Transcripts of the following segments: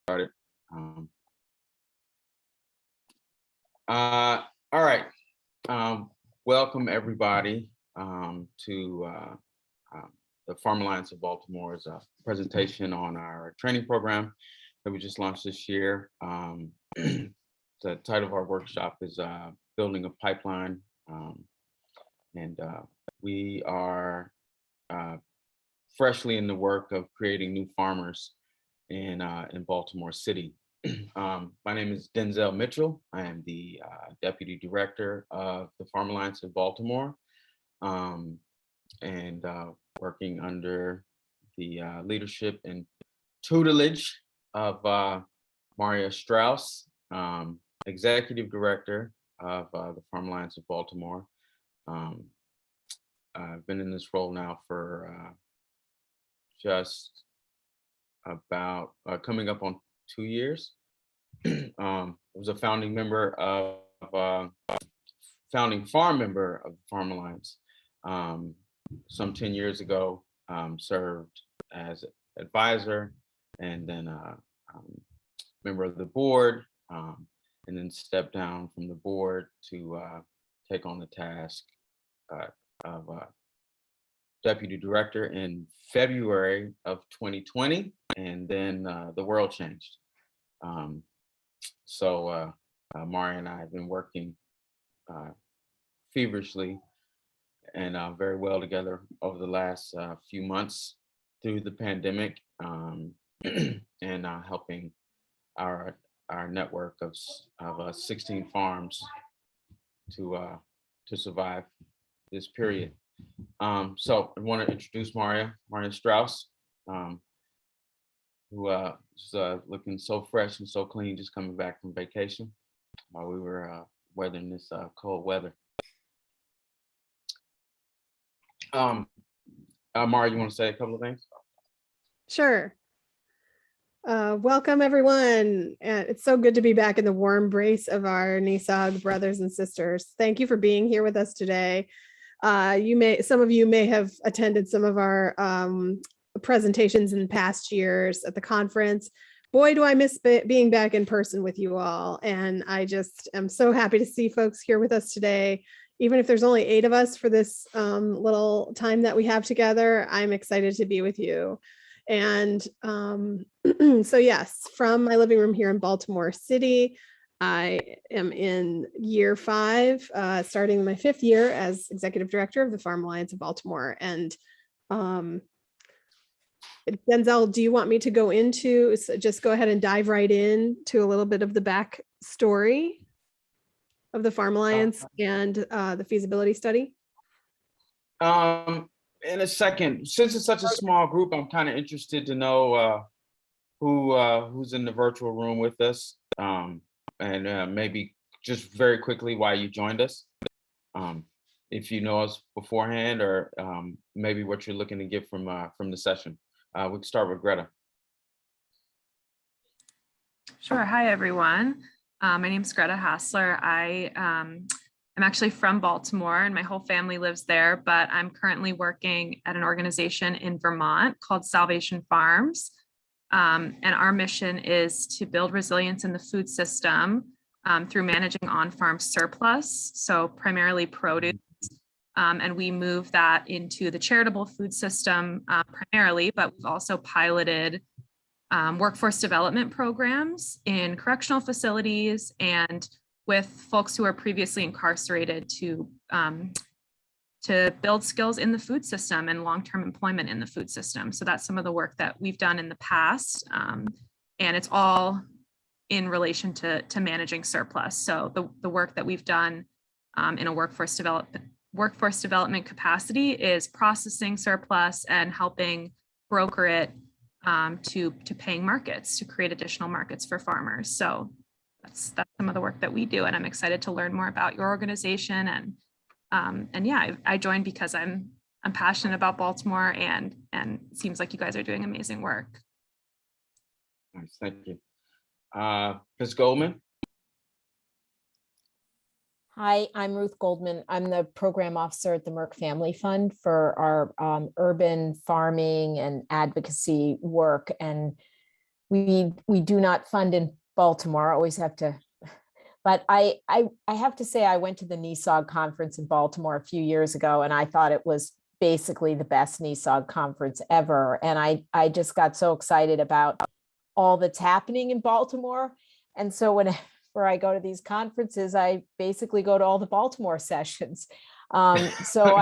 started. All right. Welcome everybody to the Farm Alliance of Baltimore's presentation on our training program that we just launched this year. The title of our workshop is Building a Pipeline, and we are freshly in the work of creating new farmers in Baltimore City. My name is Denzel Mitchell. I am the Deputy Director of the Farm Alliance of Baltimore, and working under the leadership and tutelage of Maria Strauss, Executive Director of the Farm Alliance of Baltimore. I've been in this role now for just about coming up on 2 years. I was a founding member of founding farm member of the Farm Alliance some 10 years ago. Served as advisor and then member of the board, and then stepped down from the board to take on the task of deputy director in February of 2020, and then the world changed. So Mari and I have been working feverishly and very well together over the last few months through the pandemic, and helping our network of 16 farms to survive this period. So I want to introduce Maria Strauss, who is looking so fresh and so clean, just coming back from vacation while we were weathering this cold weather. Maria, you want to say a couple of things? Sure. Welcome everyone. It's so good to be back in the warm embrace of our NASOG brothers and sisters. Thank you for being here with us today. Some of you may have attended some of our presentations in past years at the conference. Boy, do I miss being back in person with you all. And I just am so happy to see folks here with us today. Even if there's only 8 of us for this little time that we have together, I'm excited to be with you. And so yes, from my living room here in Baltimore City, I am in year 5, starting my 5th year as executive director of the Farm Alliance of Baltimore. And Denzel, do you want me to go into, just go ahead and dive right in to a little bit of the backstory of the Farm Alliance and the feasibility study? In a second, since it's such a small group, I'm kind of interested to know who's in the virtual room with us, and maybe just very quickly why you joined us, if you know us beforehand, or maybe what you're looking to get from the session. We can start with Greta. Sure. Hi, everyone. My name is Greta Hassler. I'm actually from Baltimore and my whole family lives there, but I'm currently working at an organization in Vermont called Salvation Farms. And our mission is to build resilience in the food system through managing on-farm surplus, so primarily produce. And we move that into the charitable food system primarily, but we've also piloted workforce development programs in correctional facilities and with folks who are previously incarcerated to build skills in the food system and long-term employment in the food system. So that's some of the work that we've done in the past. And it's all in relation to managing surplus. So the work that we've done in a workforce development capacity is processing surplus and helping broker it to paying markets to create additional markets for farmers. So that's some of the work that we do, and I'm excited to learn more about your organization. And yeah, I joined because I'm passionate about Baltimore, and it seems like you guys are doing amazing work. Nice, thank you. Ms. Goldman. Hi, I'm Ruth Goldman. I'm the program officer at the Merck Family Fund for our urban farming and advocacy work. And we do not fund in Baltimore. I always have to, but I have to say I went to the NESOG conference in Baltimore a few years ago, and I thought it was basically the best NESOG conference ever. And I just got so excited about all that's happening in Baltimore. And so whenever I go to these conferences, I basically go to all the Baltimore sessions. So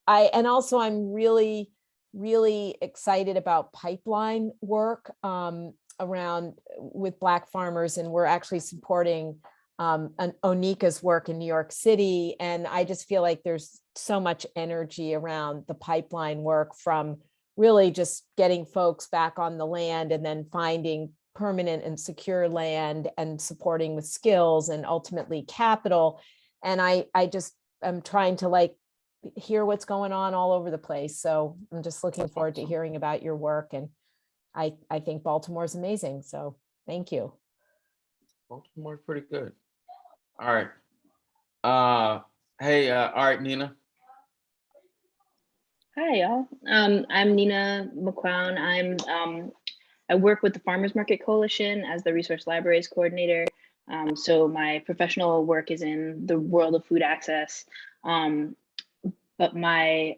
and also I'm really, really excited about pipeline work around with Black farmers. And we're actually supporting Onika's work in New York City. And I just feel like there's so much energy around the pipeline work, from really just getting folks back on the land and then finding permanent and secure land and supporting with skills and ultimately capital. And I just am trying to like hear what's going on all over the place. So I'm just looking forward to hearing about your work. And I think Baltimore's amazing. So thank you. Baltimore's pretty good. All right. Hey, all right, Nina. Hi, y'all. I'm Nina McQuown. I work with the Farmers Market Coalition as the Resource Libraries Coordinator. So my professional work is in the world of food access, but my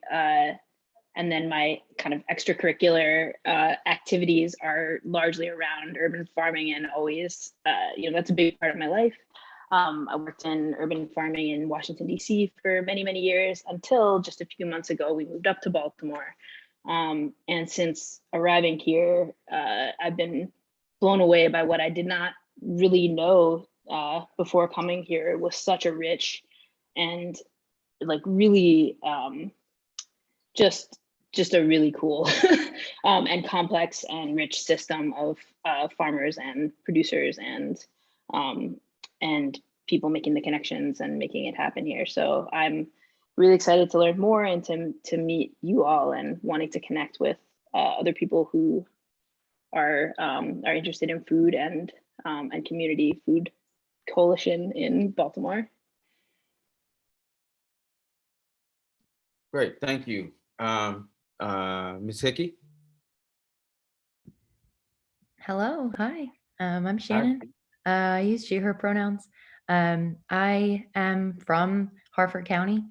and then my kind of extracurricular activities are largely around urban farming, and always, that's a big part of my life. I worked in urban farming in Washington, D.C. for many, many years, until just a few months ago, we moved up to Baltimore. And since arriving here, I've been blown away by what I did not really know before coming here. It was such a rich and like really just a really cool and complex and rich system of farmers and producers and people making the connections and making it happen here. So I'm really excited to learn more and to meet you all, and wanting to connect with other people who are interested in food and community food coalition in Baltimore. Great, thank you. Ms. Hickey? Hello, hi. I'm Shannon. I use she, her pronouns. I am from Harford County.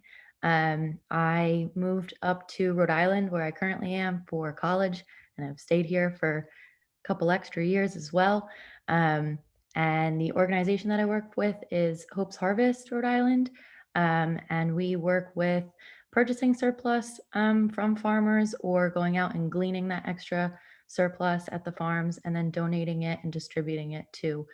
I moved up to Rhode Island, where I currently am, for college, and I've stayed here for a couple extra years as well. And the organization that I work with is Hope's Harvest Rhode Island. And we work with purchasing surplus from farmers, or going out and gleaning that extra surplus at the farms and then donating it and distributing it to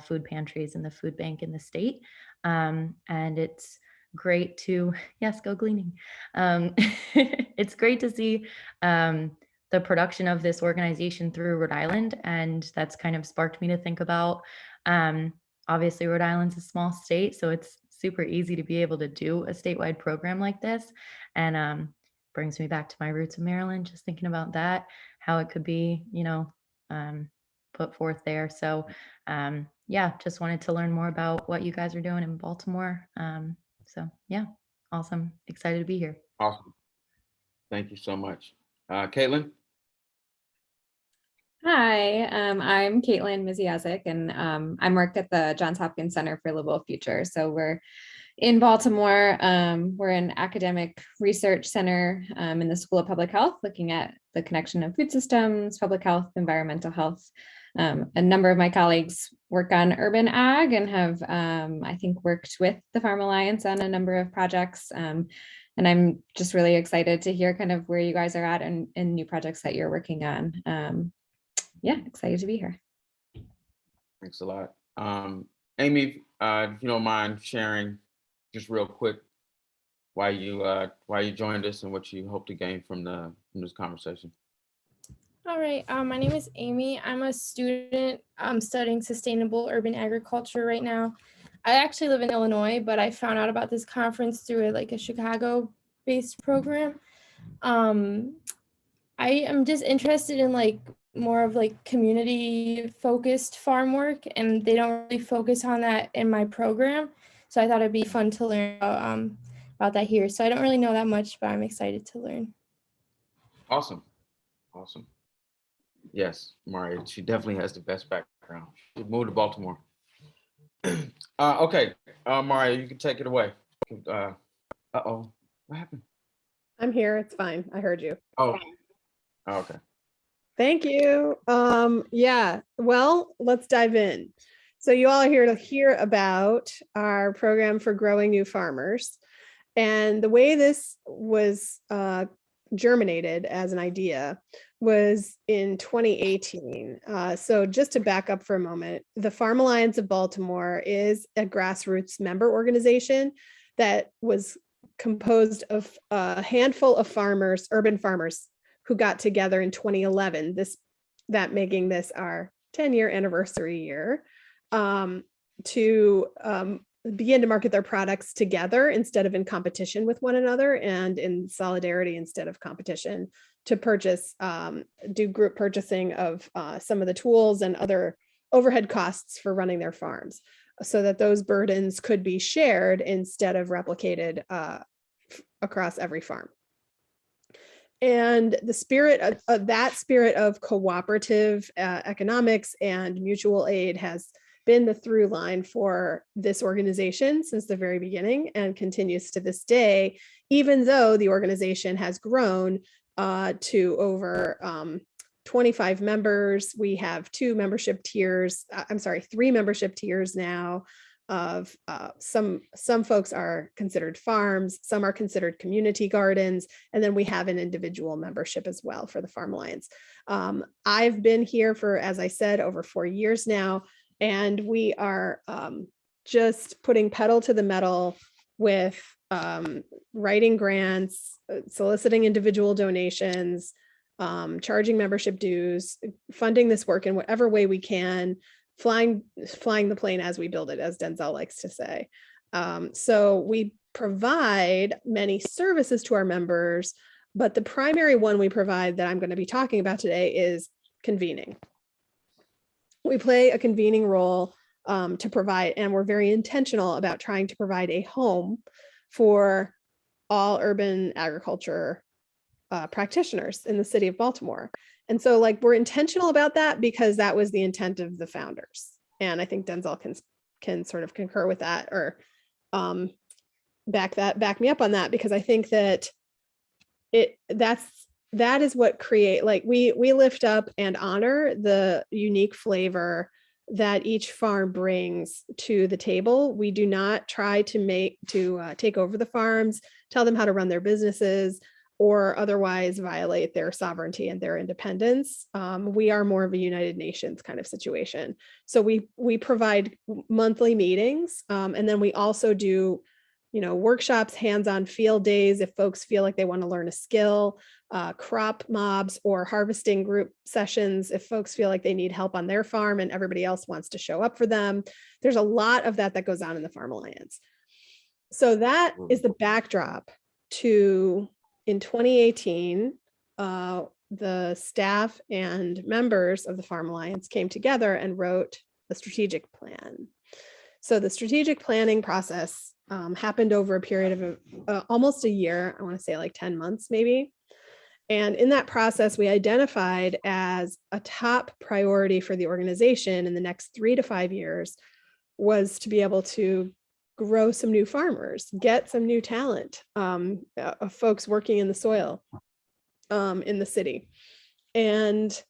food pantries and the food bank in the state. And it's great to, yes, go gleaning. It's great to see the production of this organization through Rhode Island. And that's kind of sparked me to think about, obviously Rhode Island's a small state, so it's super easy to be able to do a statewide program like this. And brings me back to my roots in Maryland, just thinking about that, how it could be, put forth there. So yeah, just wanted to learn more about what you guys are doing in Baltimore. So yeah, awesome. Excited to be here. Awesome. Thank you so much. Caitlin? Hi, I'm Caitlin Miziazik, and I'm worked at the Johns Hopkins Center for Livable Future. So we're in Baltimore. We're an academic research center in the School of Public Health, looking at the connection of food systems, public health, environmental health. A number of my colleagues work on urban ag and have, I think, worked with the Farm Alliance on a number of projects. And I'm just really excited to hear kind of where you guys are at and new projects that you're working on. Yeah, excited to be here. Thanks a lot. Amy, if you don't mind sharing just real quick why you joined us and what you hope to gain from this conversation. All right, my name is Amy. I'm a student studying sustainable urban agriculture right now. I actually live in Illinois, but I found out about this conference through a Chicago-based program. I am just interested in more of community-focused farm work, and they don't really focus on that in my program. So I thought it'd be fun to learn about that here. So I don't really know that much, but I'm excited to learn. Awesome. Awesome. Yes, Maria, she definitely has the best background. She moved to Baltimore. Okay, Maria, you can take it away. Uh-oh, what happened? I'm here. It's fine. I heard you. Oh, okay. Thank you. Yeah, well, let's dive in. So you all are here to hear about our program for growing new farmers. And the way this was germinated as an idea was in 2018. So just to back up for a moment, the Farm Alliance of Baltimore is a grassroots member organization that was composed of a handful of farmers, urban farmers, who got together in 2011, that making this our 10-year anniversary year, to begin to market their products together instead of in competition with one another, and in solidarity instead of competition, to purchase, do group purchasing of some of the tools and other overhead costs for running their farms, so that those burdens could be shared instead of replicated across every farm. And the spirit of that spirit of cooperative economics and mutual aid has been the through line for this organization since the very beginning, and continues to this day, even though the organization has grown to over 25 members. We have three membership tiers now. Of some folks are considered farms, some are considered community gardens, and then we have an individual membership as well for the Farm Alliance. I've been here for, as I said, over 4 years now, and we are just putting pedal to the metal with writing grants, soliciting individual donations, charging membership dues, funding this work in whatever way we can, flying the plane as we build it, as Denzel likes to say. So we provide many services to our members, but the primary one we provide that I'm going to be talking about today is convening. We play a convening role to provide, and we're very intentional about trying to provide a home for all urban agriculture practitioners in the city of Baltimore. And so we're intentional about that because that was the intent of the founders. And I think Denzel can sort of concur with that, or back me up on that, because I think that that is what we lift up and honor the unique flavor that each farm brings to the table. We do not try to take over the farms, tell them how to run their businesses, or otherwise violate their sovereignty and their independence. We are more of a United Nations kind of situation. So we provide monthly meetings, and then we also do, workshops, hands-on field days if folks feel like they want to learn a skill, crop mobs or harvesting group sessions if folks feel like they need help on their farm and everybody else wants to show up for them. There's a lot of that goes on in the Farm Alliance. So that is the backdrop to, in 2018, the staff and members of the Farm Alliance came together and wrote a strategic plan. So the strategic planning process happened over a period of almost a year. I want to say 10 months maybe. And in that process, we identified as a top priority for the organization in the next 3 to 5 years was to be able to grow some new farmers, get some new talent of folks working in the soil in the city, and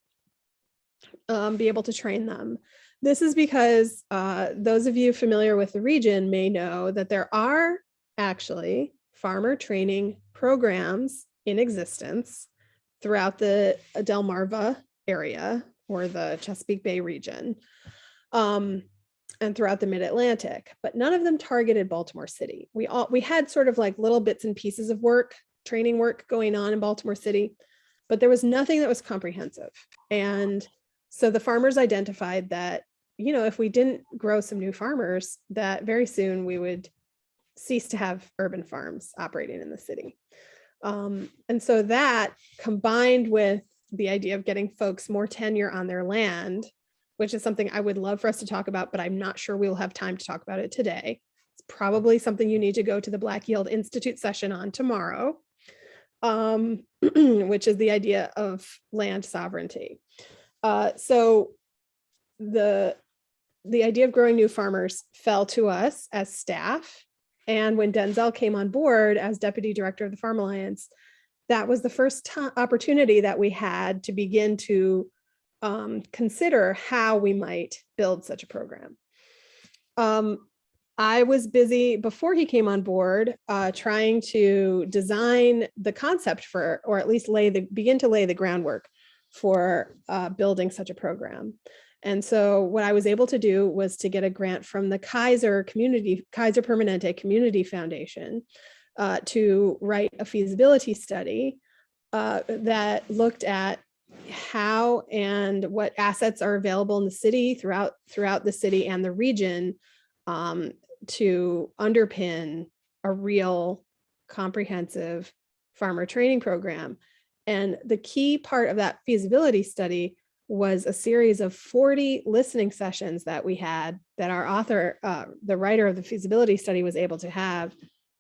be able to train them. This is because those of you familiar with the region may know that there are actually farmer training programs in existence throughout the Delmarva area or the Chesapeake Bay region. And throughout the mid-Atlantic, but none of them targeted Baltimore City. We had sort of little bits and pieces of work, training work going on in Baltimore City, but there was nothing that was comprehensive. And so the farmers identified that, if we didn't grow some new farmers, that very soon we would cease to have urban farms operating in the city. And so that, combined with the idea of getting folks more tenure on their land, which is something I would love for us to talk about, but I'm not sure we'll have time to talk about it today. It's probably something you need to go to the Black Yield Institute session on tomorrow, which is the idea of land sovereignty. So the idea of growing new farmers fell to us as staff. And when Denzel came on board as deputy director of the Farm Alliance, that was the first opportunity that we had to begin to consider how we might build such a program. I was busy before he came on board trying to design the concept for, or at least begin to lay the groundwork for building such a program. And so what I was able to do was to get a grant from the Kaiser Permanente Community Foundation to write a feasibility study that looked at how and what assets are available in the city throughout the city and the region to underpin a real comprehensive farmer training program. And the key part of that feasibility study was a series of 40 listening sessions that we had, that our author, the writer of the feasibility study, was able to have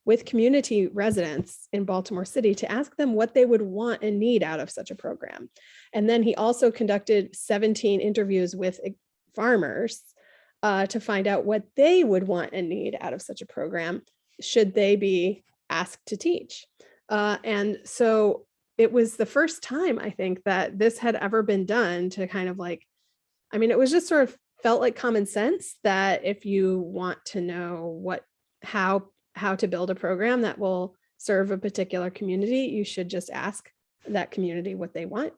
with community residents in Baltimore City to ask them what they would want and need out of such a program. And then he also conducted 17 interviews with farmers to find out what they would want and need out of such a program, should they be asked to teach. And so it was the first time, I think, that this had ever been done to kind of like, I mean, it was just sort of felt like common sense that if you want to know how to build a program that will serve a particular community, you should just ask that community what they want.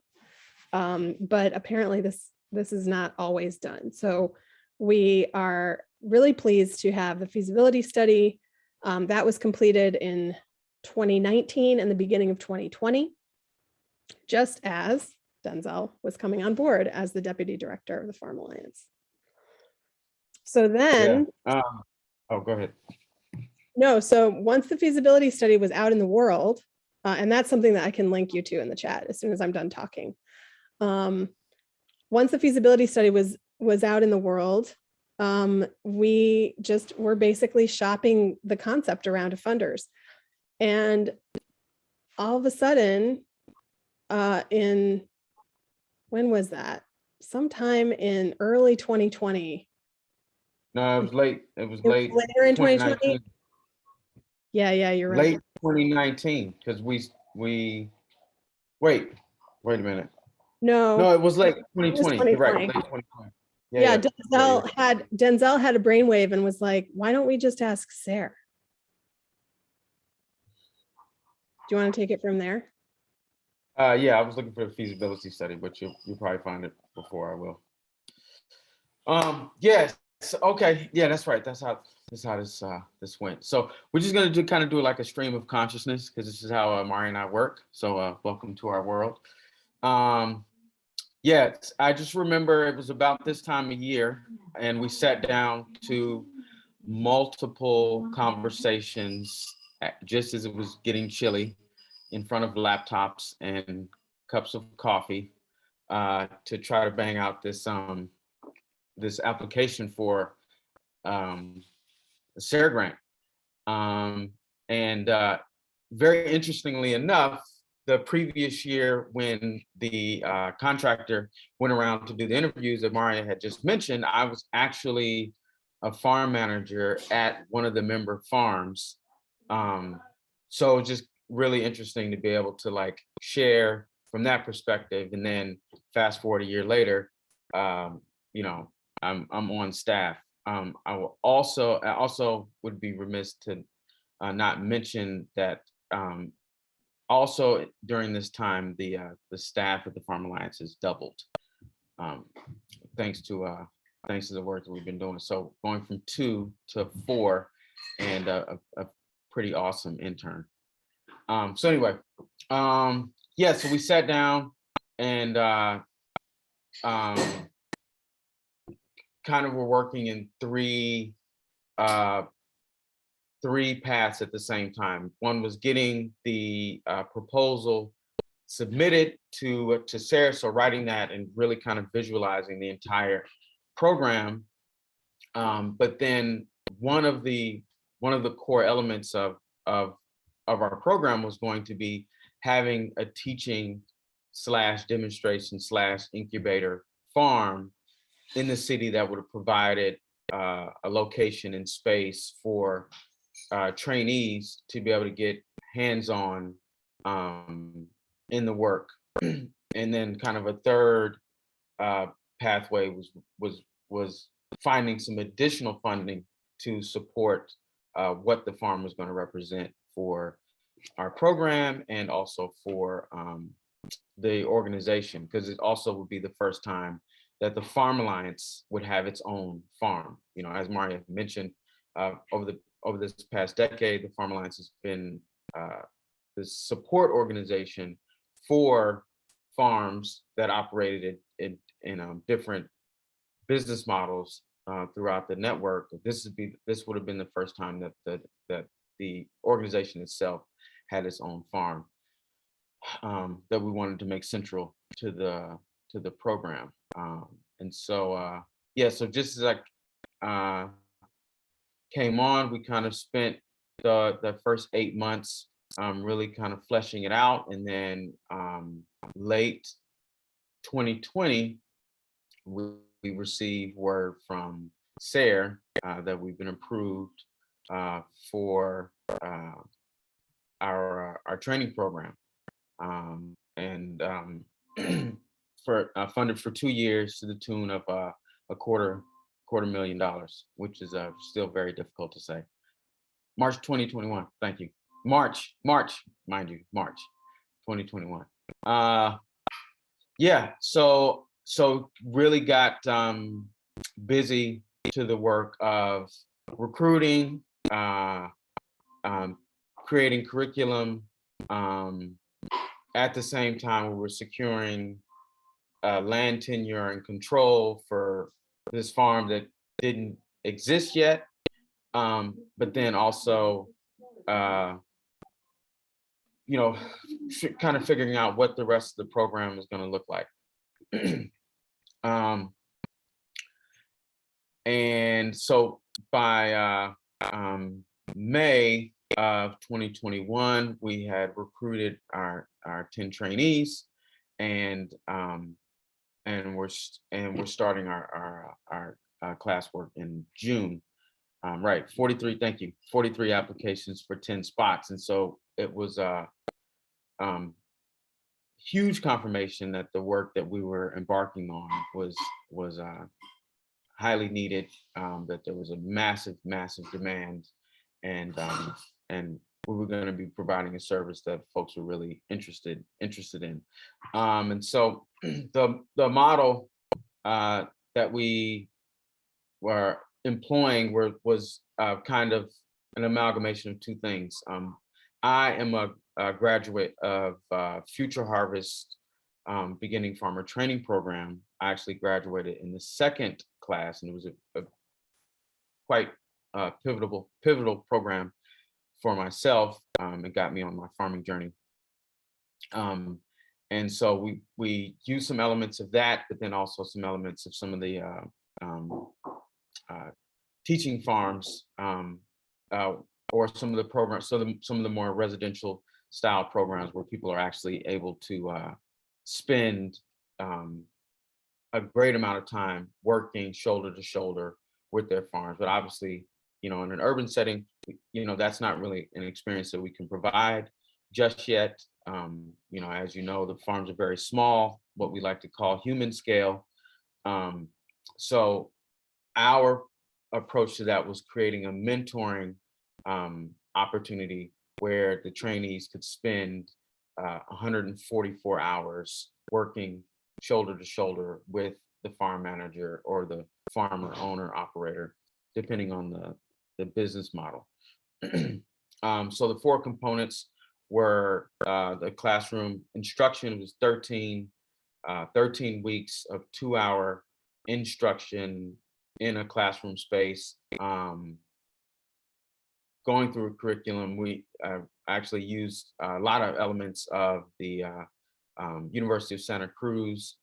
But apparently this is not always done. So we are really pleased to have the feasibility study that was completed in 2019 and the beginning of 2020, just as Denzel was coming on board as the deputy director of the Farm Alliance. So then, oh, go ahead. No, so once the feasibility study was out in the world, and that's something that I can link you to in the chat as soon as I'm done talking. Once the feasibility study was out in the world, we just were basically shopping the concept around to funders. And all of a sudden, when was that? Sometime in early 2020. No, it was late. It was late. Later in 2020. Yeah, you're right. Late 2019, because we wait a minute. No, it was late 2020. You're right, late 2020. Yeah, Denzel had a brainwave and was like, why don't we just ask Sarah? Do you want to take it from there? Yeah, I was looking for the feasibility study, but you'll probably find it before I will. Yes. Okay. Yeah, that's right. That's how this went. So we're just gonna do like a stream of consciousness, because this is how Mari and I work. So welcome to our world. Yeah, I just remember it was about this time of year, and we sat down to multiple conversations just as it was getting chilly, in front of laptops and cups of coffee to try to bang out this this application for a SARE grant. And very interestingly enough, the previous year, when the contractor went around to do the interviews that Maria had just mentioned, I was actually a farm manager at one of the member farms. So just really interesting to be able to like share from that perspective. And then fast forward a year later, you know, I'm on staff. I also would be remiss to not mention that also during this time, the staff at the Farm Alliance has doubled, thanks to the work that we've been doing. So going from 2 to 4, and a pretty awesome intern. So anyway, yeah, so we sat down and kind of were working in three paths at the same time. One was getting the proposal submitted to Sarah, so writing that and really kind of visualizing the entire program. But then one of the core elements of our program was going to be having a teaching / demonstration / incubator farm in the city that would have provided a location and space for trainees to be able to get hands-on in the work. And then kind of a third pathway was finding some additional funding to support what the farm was going to represent for our program and also for the organization, because it also would be the first time that the Farm Alliance would have its own farm. You know, as Maria mentioned, over this past decade, the Farm Alliance has been the support organization for farms that operated in different business models throughout the network. This would have been the first time that the organization itself had its own farm that we wanted to make central to the program. And so yeah, so just as I came on, we kind of spent the first 8 months really kind of fleshing it out, and then late 2020 we received word from SARE that we've been approved for our training program, and for funded for 2 years to the tune of a quarter million dollars, which is still very difficult to say. March 2021. Thank you. March, mind you, March 2021. Yeah. So really got busy to the work of recruiting, creating curriculum. At the same time, we were securing land tenure and control for this farm that didn't exist yet, but then also, you know, kind of figuring out what the rest of the program is going to look like. And so by May of 2021, we had recruited our 10 trainees, and we're starting our classwork in June. Right, 43. Thank you. 43 applications for 10 spots, and so it was huge confirmation that the work that we were embarking on was highly needed. That there was a massive demand, and we were going to be providing a service that folks were really interested in. And so the model that we were employing was kind of an amalgamation of two things. I am a graduate of Future Harvest Beginning Farmer Training Program. I actually graduated in the second class, and it was a quite pivotal program for myself. It got me on my farming journey. And so we used some elements of that, but then also some elements of some of the teaching farms, or some of the programs, some of the more residential style programs where people are actually able to spend a great amount of time working shoulder to shoulder with their farms. But obviously, you know, in an urban setting, you know, that's not really an experience that we can provide just yet. You know, as you know, the farms are very small, what we like to call human scale. So our approach to that was creating a mentoring opportunity where the trainees could spend 144 hours working shoulder to shoulder with the farm manager or the farmer owner operator, depending on the business model. So the four components were the classroom instruction was 13 weeks of 2-hour instruction in a classroom space. Going through a curriculum, we actually used a lot of elements of the University of Santa Cruz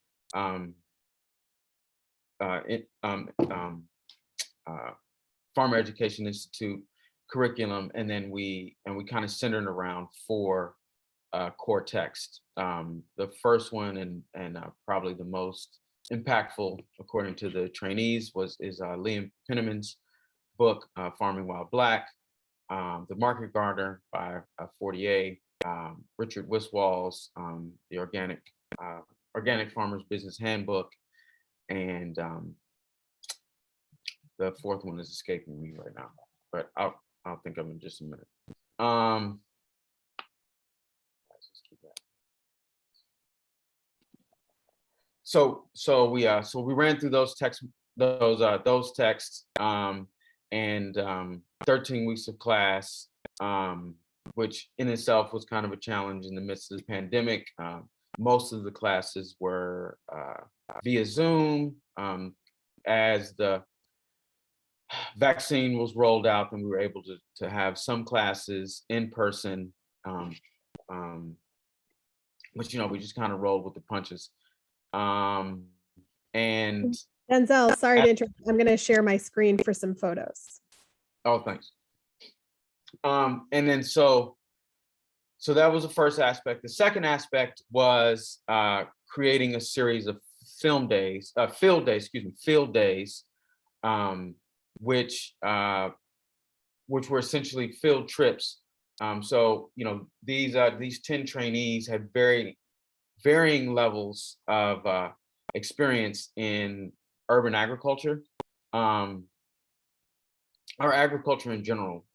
Farmer Education Institute curriculum, and then we kind of centered around 4 core texts. The first one and probably the most impactful, according to the trainees, is Liam Penniman's book, Farming While Black, The Market Gardener by Fortier, Richard Wiswall's The Organic Farmer's Business Handbook, and the fourth one is escaping me right now, but I'll think of it in just a minute. So we ran through those texts, and 13 weeks of class, which in itself was kind of a challenge in the midst of the pandemic. Most of the classes were via Zoom. As the vaccine was rolled out, and we were able to have some classes in person, but we just kind of rolled with the punches. And Denzel, sorry to interrupt. I'm going to share my screen for some photos. oh, thanks. And then so that was the first aspect. The second aspect was creating a series of field days, which were essentially field trips. So these 10 trainees had varying levels of experience in urban agriculture, or agriculture in general,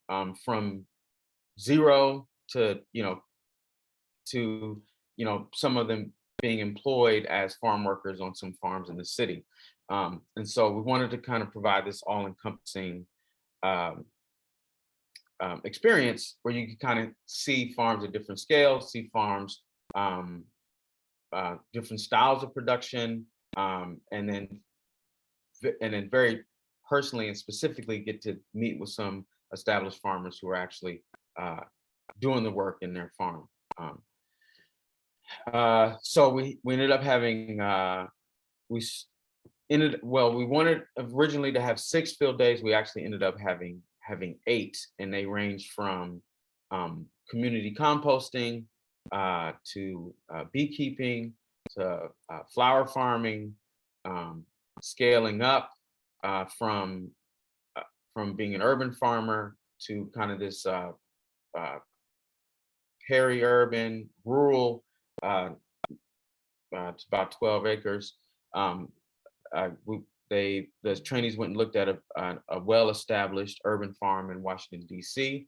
from zero to some of them being employed as farm workers on some farms in the city. And so we wanted to kind of provide this all-encompassing experience where you can kind of see farms at different scales, see farms, different styles of production, and then very personally and specifically get to meet with some established farmers who are actually doing the work in their farm. So we ended up having we wanted originally to have 6 field days. We actually ended up having 8, and they ranged from community composting to beekeeping to flower farming, scaling up from being an urban farmer to kind of this peri-urban, rural, it's about 12 acres. The trainees went and looked at a well-established urban farm in Washington, D.C.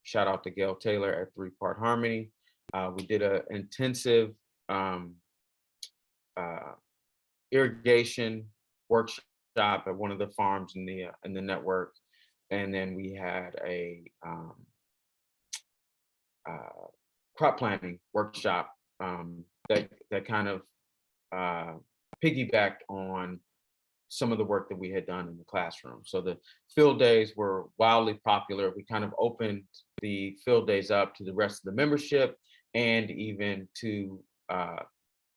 Shout out to Gail Taylor at 3 Part Harmony. We did an intensive irrigation workshop at one of the farms in the network, and then we had a crop planting workshop that kind of piggybacked on some of the work that we had done in the classroom. So the field days were wildly popular. We kind of opened the field days up to the rest of the membership and even to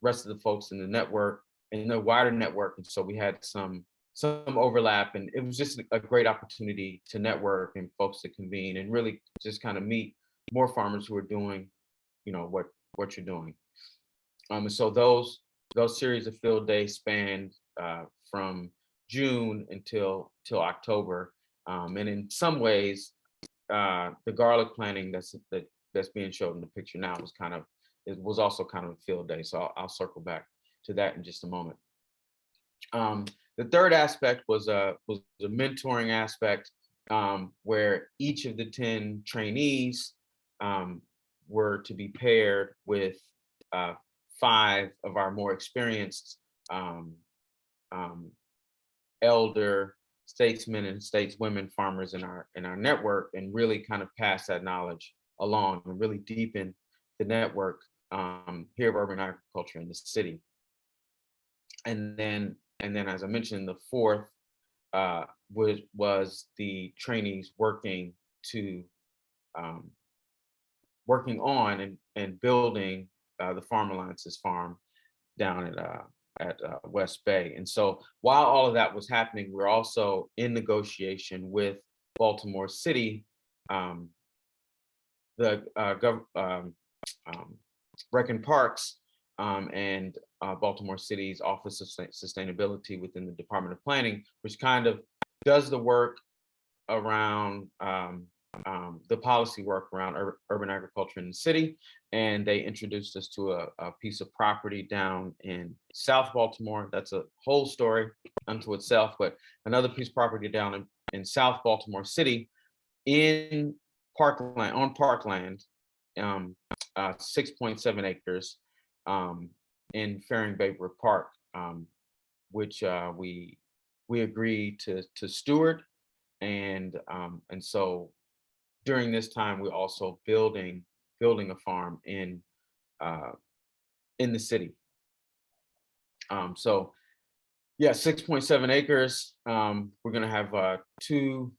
rest of the folks in the network, in the wider network. And so we had some overlap, and it was just a great opportunity to network and folks to convene and really just kind of meet more farmers who are doing, what you're doing. And so those series of field days spanned from June until October. And in some ways, the garlic planting that's being shown in the picture now was also kind of a field day. So I'll circle back to that in just a moment. The third aspect was a mentoring aspect, where each of the 10 trainees were to be paired with 5 of our more experienced elder statesmen and stateswomen farmers in our network, and really kind of pass that knowledge along and really deepen the network here of urban agriculture in the city. And then as I mentioned, the fourth was the trainees working on and building the Farm Alliance's farm down at West Bay. And so while all of that was happening, we're also in negotiation with Baltimore City, the Rec and Parks and Baltimore City's Office of Sustainability within the Department of Planning, which kind of does the work around the policy work around urban agriculture in the city. And they introduced us to a piece of property down in South Baltimore. That's a whole story unto itself, but another piece of property down in South Baltimore City in parkland, on parkland, 6.7 acres in Faring Bay Brook Park, which we agreed to steward. And so during this time, we're also building a farm in the city. So yeah, 6.7 acres. We're gonna have two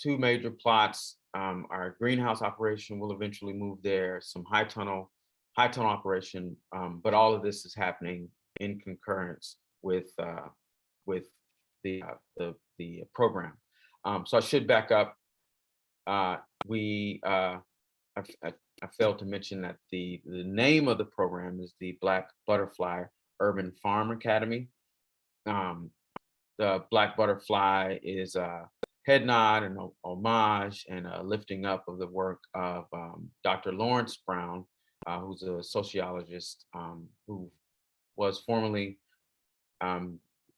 major plots. Our greenhouse operation will eventually move there, some high tunnel operation, but all of this is happening in concurrence with the program. So I should back up. I failed to mention that the name of the program is the Black Butterfly Urban Farm Academy. The Black Butterfly is a head nod and homage and a lifting up of the work of Dr. Lawrence Brown, who's a sociologist who was formerly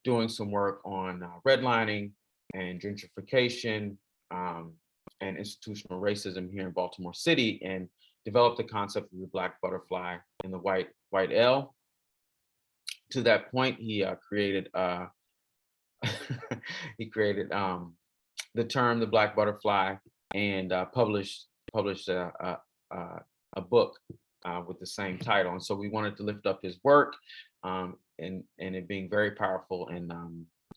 doing some work on redlining and gentrification and institutional racism here in Baltimore City, and developed the concept of the Black Butterfly and the white L. To that point, he created the term the Black Butterfly, and published a book with the same title. And so we wanted to lift up his work and it being very powerful. And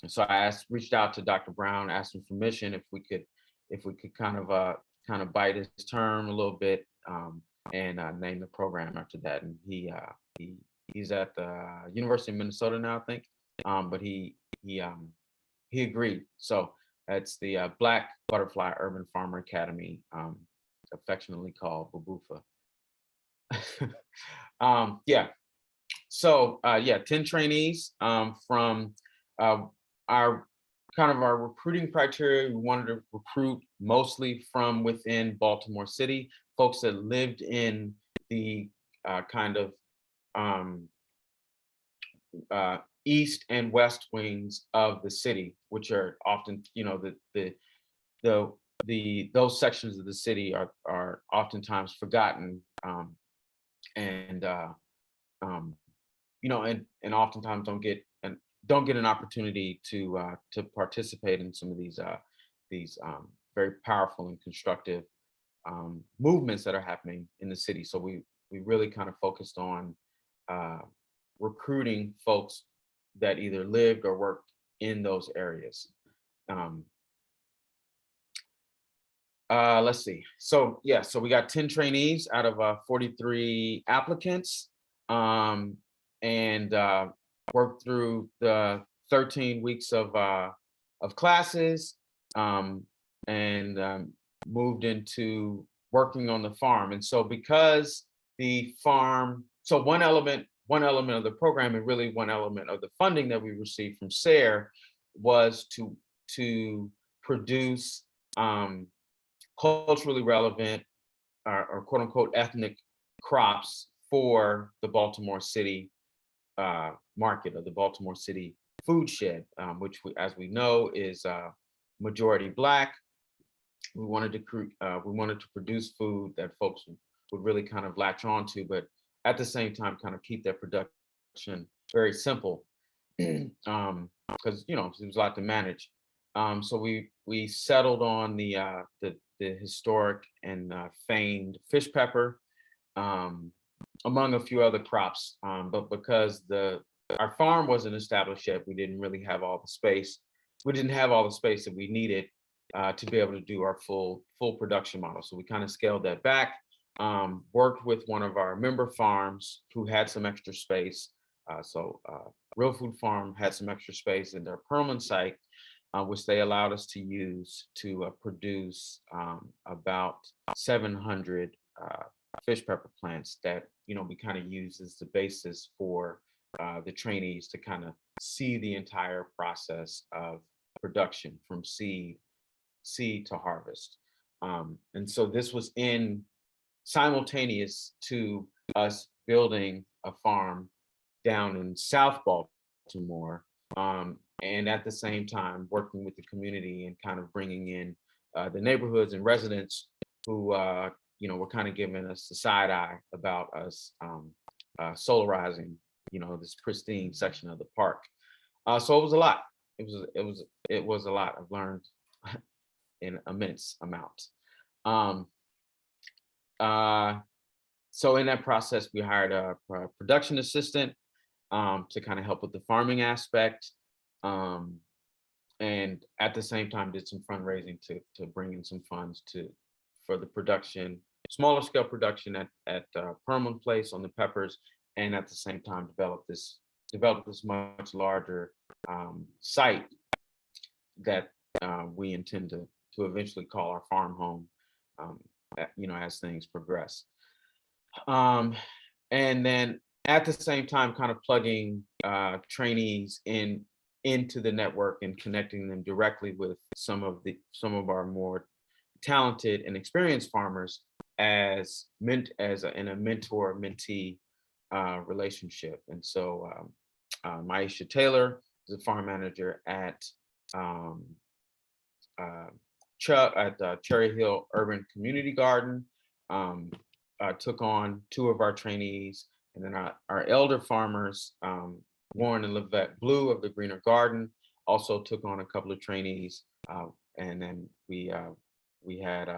so I reached out to Dr. Brown, asked him permission if we could kind of bite his term a little bit and name the program after that. And he's at the University of Minnesota now, I think, but he agreed. So it's the Black Butterfly Urban Farmer Academy, affectionately called BBUFA. Yeah. So 10 trainees from our recruiting criteria. We wanted to recruit mostly from within Baltimore City, folks that lived in the east and west wings of the city, which are often, those sections of the city are oftentimes forgotten, and oftentimes don't get an opportunity to participate in some of these very powerful and constructive movements that are happening in the city. So we really kind of focused on recruiting folks that either lived or worked in those areas. Let's see. So we got 10 trainees out of 43 applicants, and worked through the 13 weeks of classes, and moved into working on the farm. And so because the farm, so one element of the program, and really one element of the funding that we received from SARE, was to produce culturally relevant or quote unquote ethnic crops for the Baltimore City market, or the Baltimore City food shed, which as we know is majority Black. We wanted to produce food that folks would really kind of latch on to, but at the same time kind of keep their production very simple, because there's a lot to manage. So we settled on the historic and famed fish pepper, among a few other crops. But because our farm wasn't established yet, we didn't really have all the space. We didn't have all the space that we needed to be able to do our full production model. So we kind of scaled that back. Worked with one of our member farms who had some extra space. Real Food Farm had some extra space in their Perlman site, which they allowed us to use to produce about 700 fish pepper plants that, we kind of use as the basis for the trainees to kind of see the entire process of production from seed to harvest. And so this was in simultaneous to us building a farm down in South Baltimore, and at the same time working with the community and kind of bringing in the neighborhoods and residents who were kind of giving us the side eye about us solarizing this pristine section of the park. So it was a lot. It was a lot. I've learned in immense amount. So in that process, we hired a production assistant to kind of help with the farming aspect, and at the same time did some fundraising to bring in some funds for the production, smaller scale production at Perlman Place on the peppers, and at the same time develop this much larger site that we intend to eventually call our farm home, as things progress. And then at the same time, kind of plugging trainees into the network and connecting them directly with some of our more talented and experienced farmers in a mentor-mentee relationship. And so Maisha Taylor is a farm manager at Cherry Hill Urban Community Garden. Took on 2 of our trainees, and then our elder farmers, Warren and Livette Blue of the Greener Garden, also took on a couple of trainees, and then we had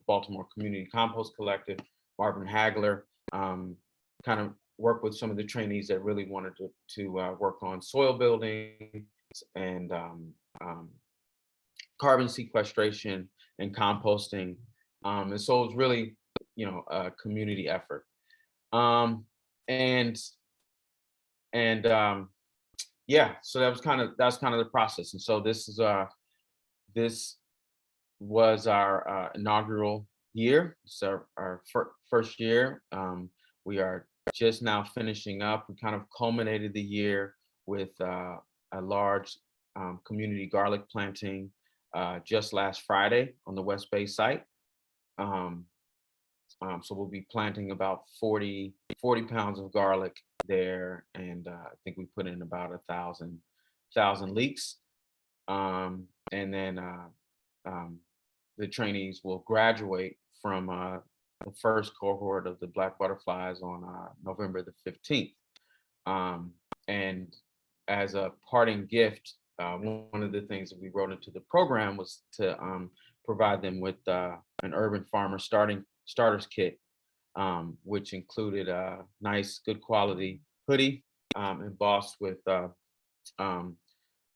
Baltimore Community Compost Collective, Marvin Hagler, kind of work with some of the trainees that really wanted to work on soil building and carbon sequestration and composting, and so it was really a community effort. So that was kind of the process. And so this was our inaugural year. So our first year. We are just now finishing up. We kind of culminated the year with a large community garlic planting just last Friday on the West Bay site. So we'll be planting about 40 pounds of garlic there, and I think we put in about 1,000 leeks. And then the trainees will graduate from the first cohort of the Black Butterflies on November the 15th. And as a parting gift, one of the things that we wrote into the program was to provide them with an urban farmer starters kit, which included a nice, good quality hoodie embossed with the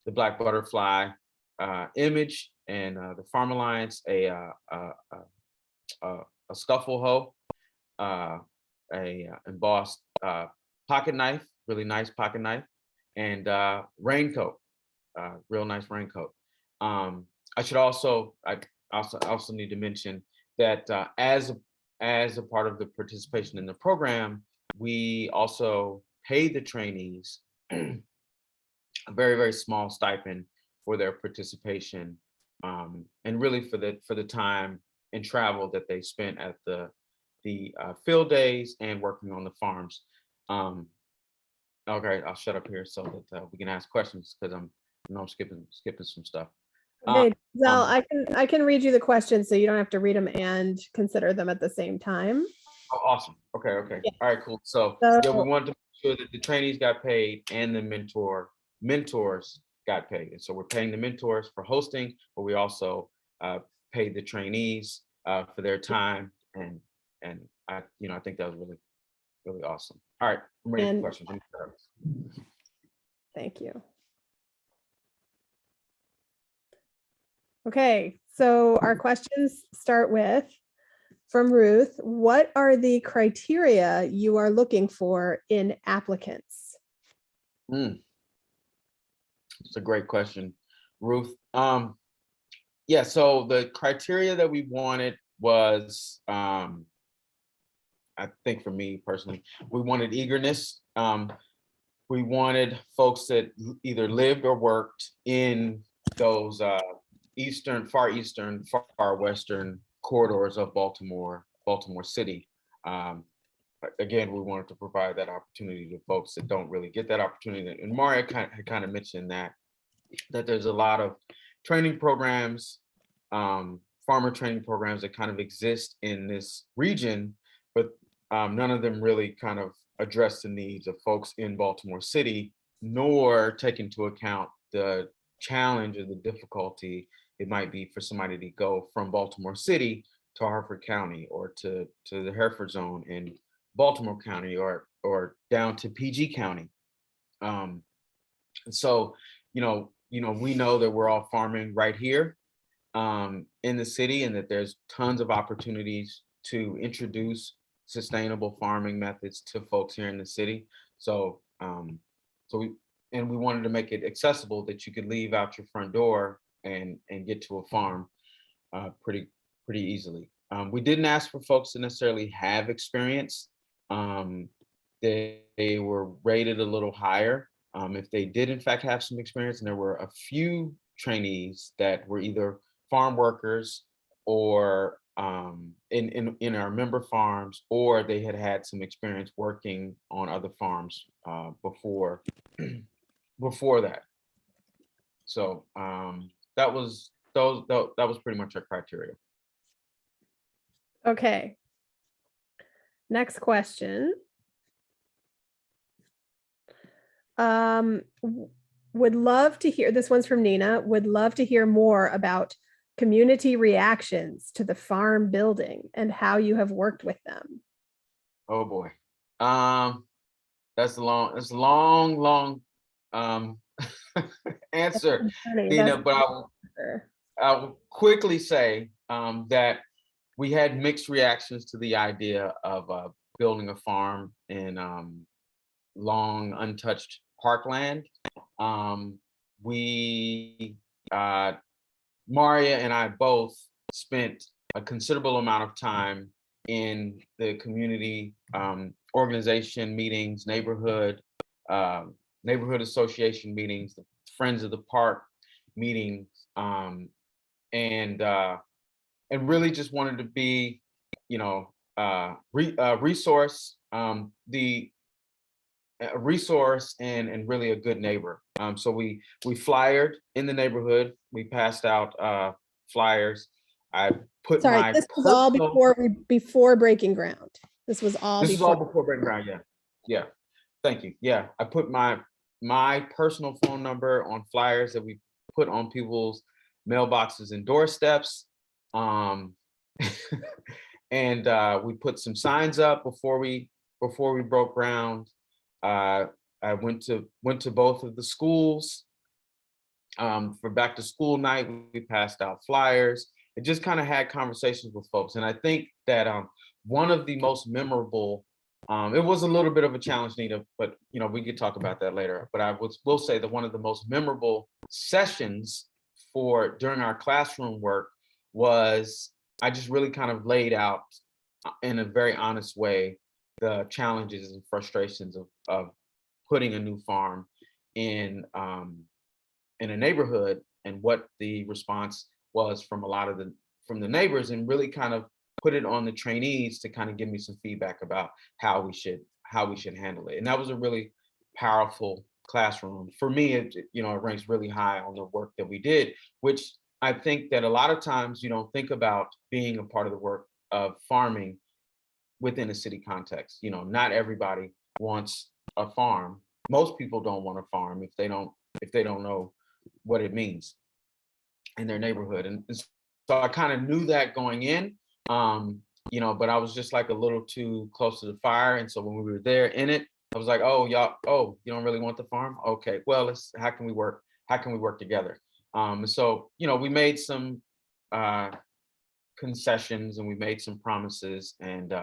Black Butterfly image, and the Farm Alliance, a scuffle hoe, a embossed pocket knife, really nice pocket knife, and raincoat, real nice raincoat. I also need to mention that as a part of the participation in the program, we also pay the trainees a very, very small stipend for their participation, and really for the time and travel that they spent at the field days and working on the farms. Okay, I'll shut up here so that we can ask questions, because I'm skipping some stuff. Okay, Zell, I can read you the questions so you don't have to read them and consider them at the same time. Oh, awesome. Okay. Yeah. All right, cool. So yeah, we wanted to make sure that the trainees got paid and the mentors got paid. And so we're paying the mentors for hosting, but we also paid the trainees for their time, and I think that was really, really awesome. All right, I'm ready for questions. Thank you. Okay, so our questions start with, from Ruth, what are the criteria you are looking for in applicants? It's a great question, Ruth. Yeah, so the criteria that we wanted was I think for me personally, we wanted eagerness. We wanted folks that either lived or worked in those far eastern, far western corridors of Baltimore City. Again, we wanted to provide that opportunity to folks that don't really get that opportunity. And Maria kind of mentioned that there's a lot of training programs, farmer training programs that kind of exist in this region, but none of them really kind of address the needs of folks in Baltimore City, nor take into account the challenge or the difficulty it might be for somebody to go from Baltimore City to Harford County, or to the Hereford Zone in Baltimore County, or down to PG County. And so, we know that we're all farming right here in the city, and that there's tons of opportunities to introduce sustainable farming methods to folks here in the city. So, we wanted to make it accessible, that you could leave out your front door and get to a farm pretty easily. We didn't ask for folks to necessarily have experience. They were rated a little higher if they did in fact have some experience, and there were a few trainees that were either farm workers or in our member farms, or they had some experience working on other farms before that. So that was pretty much our criteria. Okay. Next question. Would love to hear, this one's from Nina, would love to hear more about community reactions to the farm building and how you have worked with them. Oh boy. That's a long answer, Nina, but I'll quickly say that we had mixed reactions to the idea of building a farm in long untouched parkland. Maria and I both spent a considerable amount of time in the community organization meetings, neighborhood association meetings, the Friends of the Park meetings, and really just wanted to be, resource, resource and really a good neighbor. So we flyered in the neighborhood. We passed out flyers. I put Sorry, this was all before breaking ground. This was all before breaking ground. Yeah. Thank you. Yeah, I put my personal phone number on flyers that we put on people's mailboxes and doorsteps. And we put some signs up before we broke ground. I went to both of the schools for back to school night. We passed out flyers. It just kind of had conversations with folks. And I think that one of the most memorable, it was a little bit of a challenge, Nita, but we could talk about that later. But will say that one of the most memorable sessions during our classroom work was, I just really kind of laid out in a very honest way the challenges and frustrations of putting a new farm in a neighborhood, and what the response was from from the neighbors, and really kind of put it on the trainees to kind of give me some feedback about how we should handle it. And that was a really powerful classroom for me. It ranks really high on the work that we did, which I think that a lot of times you don't think about being a part of the work of farming within a city context. Not everybody wants a farm. Most people don't want a farm if they don't know what it means in their neighborhood. And so I kind of knew that going in, but I was just like a little too close to the fire. And so when we were there in it, I was like, oh, y'all, you don't really want the farm? Okay, well, how can we work together? So, we made some concessions, and we made some promises, and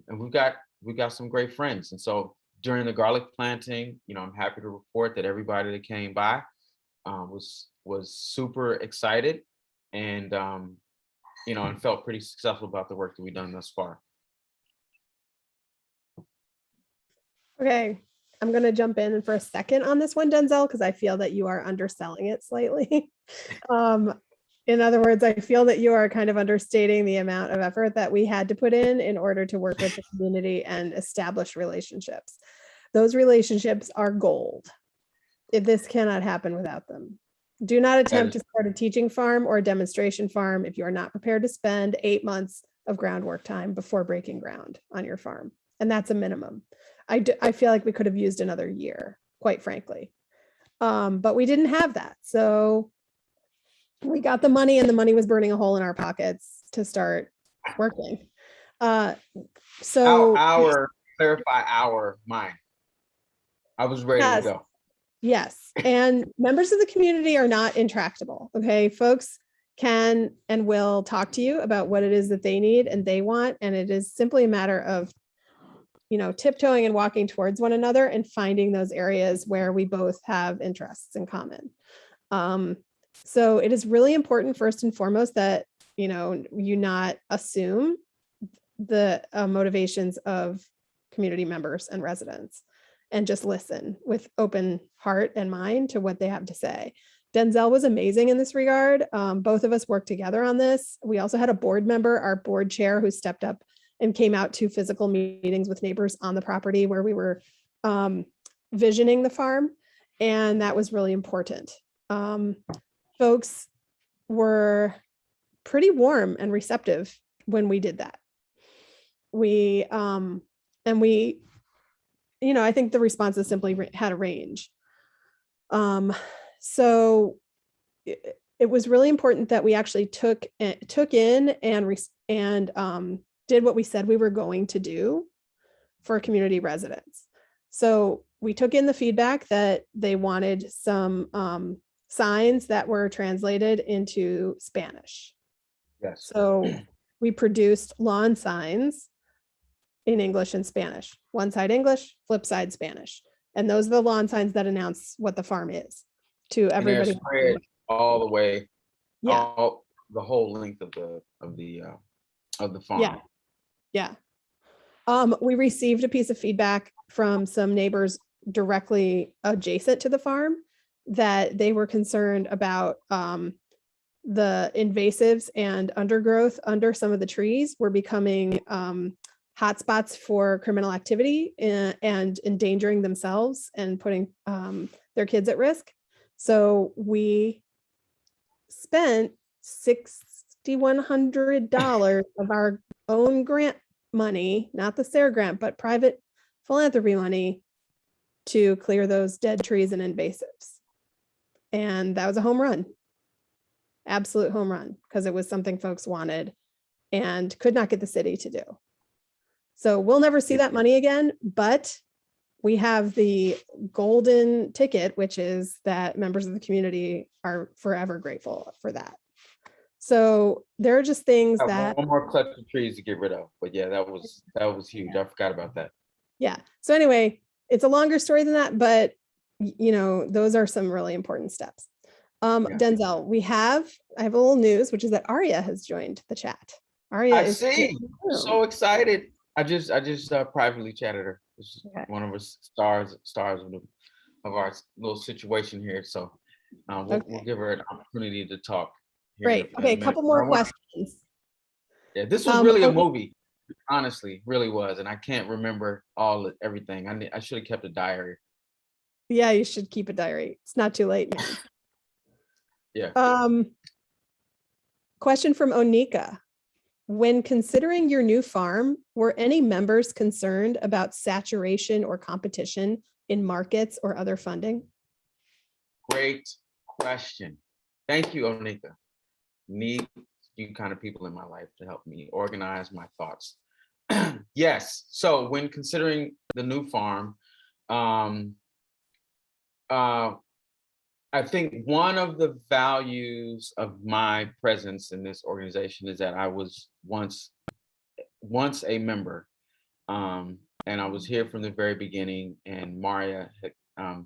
we got some great friends. And so during the garlic planting, I'm happy to report that everybody that came by was super excited, and and felt pretty successful about the work that we've done thus far. Okay, I'm gonna jump in for a second on this one, Denzel, because I feel that you are underselling it slightly. In other words, I feel that you are kind of understating the amount of effort that we had to put in order to work with the community and establish relationships. Those relationships are gold. This cannot happen without them. Do not attempt to start a teaching farm or a demonstration farm if you are not prepared to spend 8 months of groundwork time before breaking ground on your farm. And that's a minimum. I feel like we could have used another year, quite frankly. But we didn't have that. So we got the money and the money was burning a hole in our pockets to start working. So Clarify our mind. I was ready to go. Yes. And members of the community are not intractable. Okay. Folks can and will talk to you about what it is that they need and they want. And it is simply a matter of, tiptoeing and walking towards one another and finding those areas where we both have interests in common. So it is really important, first and foremost, that, you not assume the motivations of community members and residents, and just listen with open heart and mind to what they have to say. Denzel was amazing in this regard. Both of us worked together on this. We also had a board member, our board chair, who stepped up and came out to physical meetings with neighbors on the property where we were visioning the farm. And that was really important. Folks were pretty warm and receptive when we did that. I think the responses simply had a range. So it was really important that we actually took in and did what we said we were going to do for community residents. So we took in the feedback that they wanted some signs that were translated into Spanish. Yes. So we produced lawn signs in English and Spanish. One side English, flip side Spanish. And those are the lawn signs that announce what the farm is to everybody. And they're spread all the way, yeah, the whole length of the farm. Yeah. We received a piece of feedback from some neighbors directly adjacent to the farm that they were concerned about the invasives and undergrowth under some of the trees were becoming hotspots for criminal activity and endangering themselves and putting their kids at risk. So we spent $6,100 of our own grant money, not the SARE grant, but private philanthropy money, to clear those dead trees and invasives. And that was a home run. Absolute home run, because it was something folks wanted and could not get the city to do. So we'll never see that money again, but we have the golden ticket, which is that members of the community are forever grateful for that. So there are just things that one more clutch of trees to get rid of, but yeah, that was huge. I forgot about that. Yeah. So anyway, it's a longer story than that, but those are some really important steps. Denzel, I have a little news, which is that Aria has joined the chat. Aria is so excited. I just privately chatted her. This is one of us stars of our little situation here. So we'll give her an opportunity to talk. Great. Okay, a couple more questions. Yeah, this was really a movie. Honestly, really was, and I can't remember everything. I should have kept a diary. Yeah, you should keep a diary. It's not too late, man. Yeah. Question from Onika. When considering your new farm, were any members concerned about saturation or competition in markets or other funding? Great question. Thank you, Onika. Need you kind of people in my life to help me organize my thoughts. Yes. So when considering the new farm, I think one of the values of my presence in this organization is that I was once a member, and I was here from the very beginning. And Maria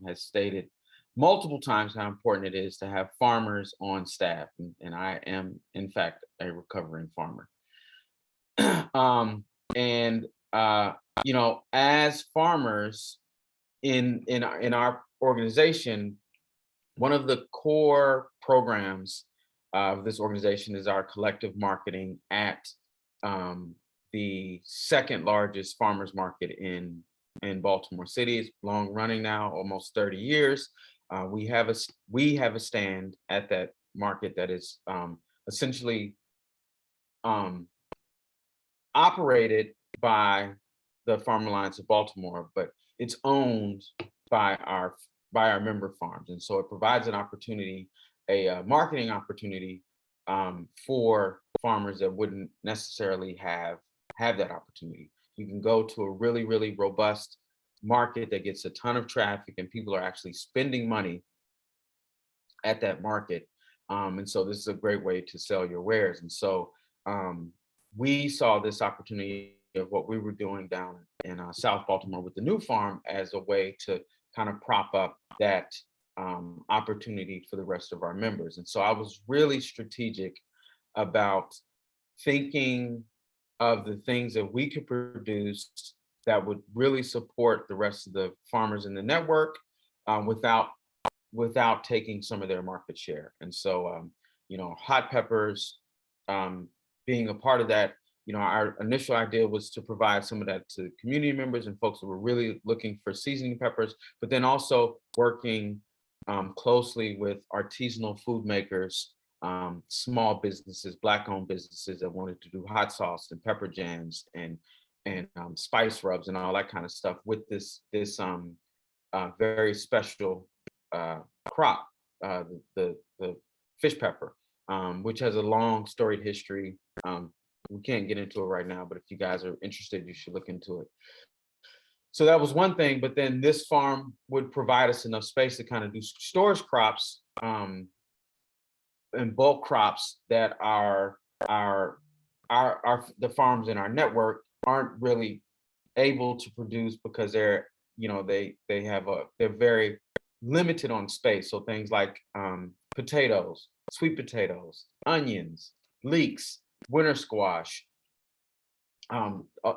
has stated multiple times how important it is to have farmers on staff, and I am, in fact, a recovering farmer. as farmers in our organization, one of the core programs of this organization is our collective marketing at the second largest farmers market in Baltimore City. It's long running now, almost 30 years. We have a stand at that market that is essentially operated by the Farm Alliance of Baltimore, but it's owned by our member farms, and so it provides an opportunity, a marketing opportunity for farmers that wouldn't necessarily have that opportunity. You can go to a really robust market that gets a ton of traffic, and people are actually spending money at that market. And so this is a great way to sell your wares. And so we saw this opportunity of what we were doing down in South Baltimore with the new farm as a way to kind of prop up that opportunity for the rest of our members. And so I was really strategic about thinking of the things that we could produce that would really support the rest of the farmers in the network without taking some of their market share. And so, hot peppers being a part of that, our initial idea was to provide some of that to community members and folks that were really looking for seasoning peppers, but then also working closely with artisanal food makers, small businesses, Black-owned businesses that wanted to do hot sauce and pepper jams and spice rubs and all that kind of stuff with this very special crop, the fish pepper, which has a long storied history. We can't get into it right now, but if you guys are interested, you should look into it. So that was one thing, but then this farm would provide us enough space to kind of do storage crops and bulk crops that the farms in our network aren't really able to produce because they're very limited on space. So things like potatoes, sweet potatoes, onions, leeks, winter squash,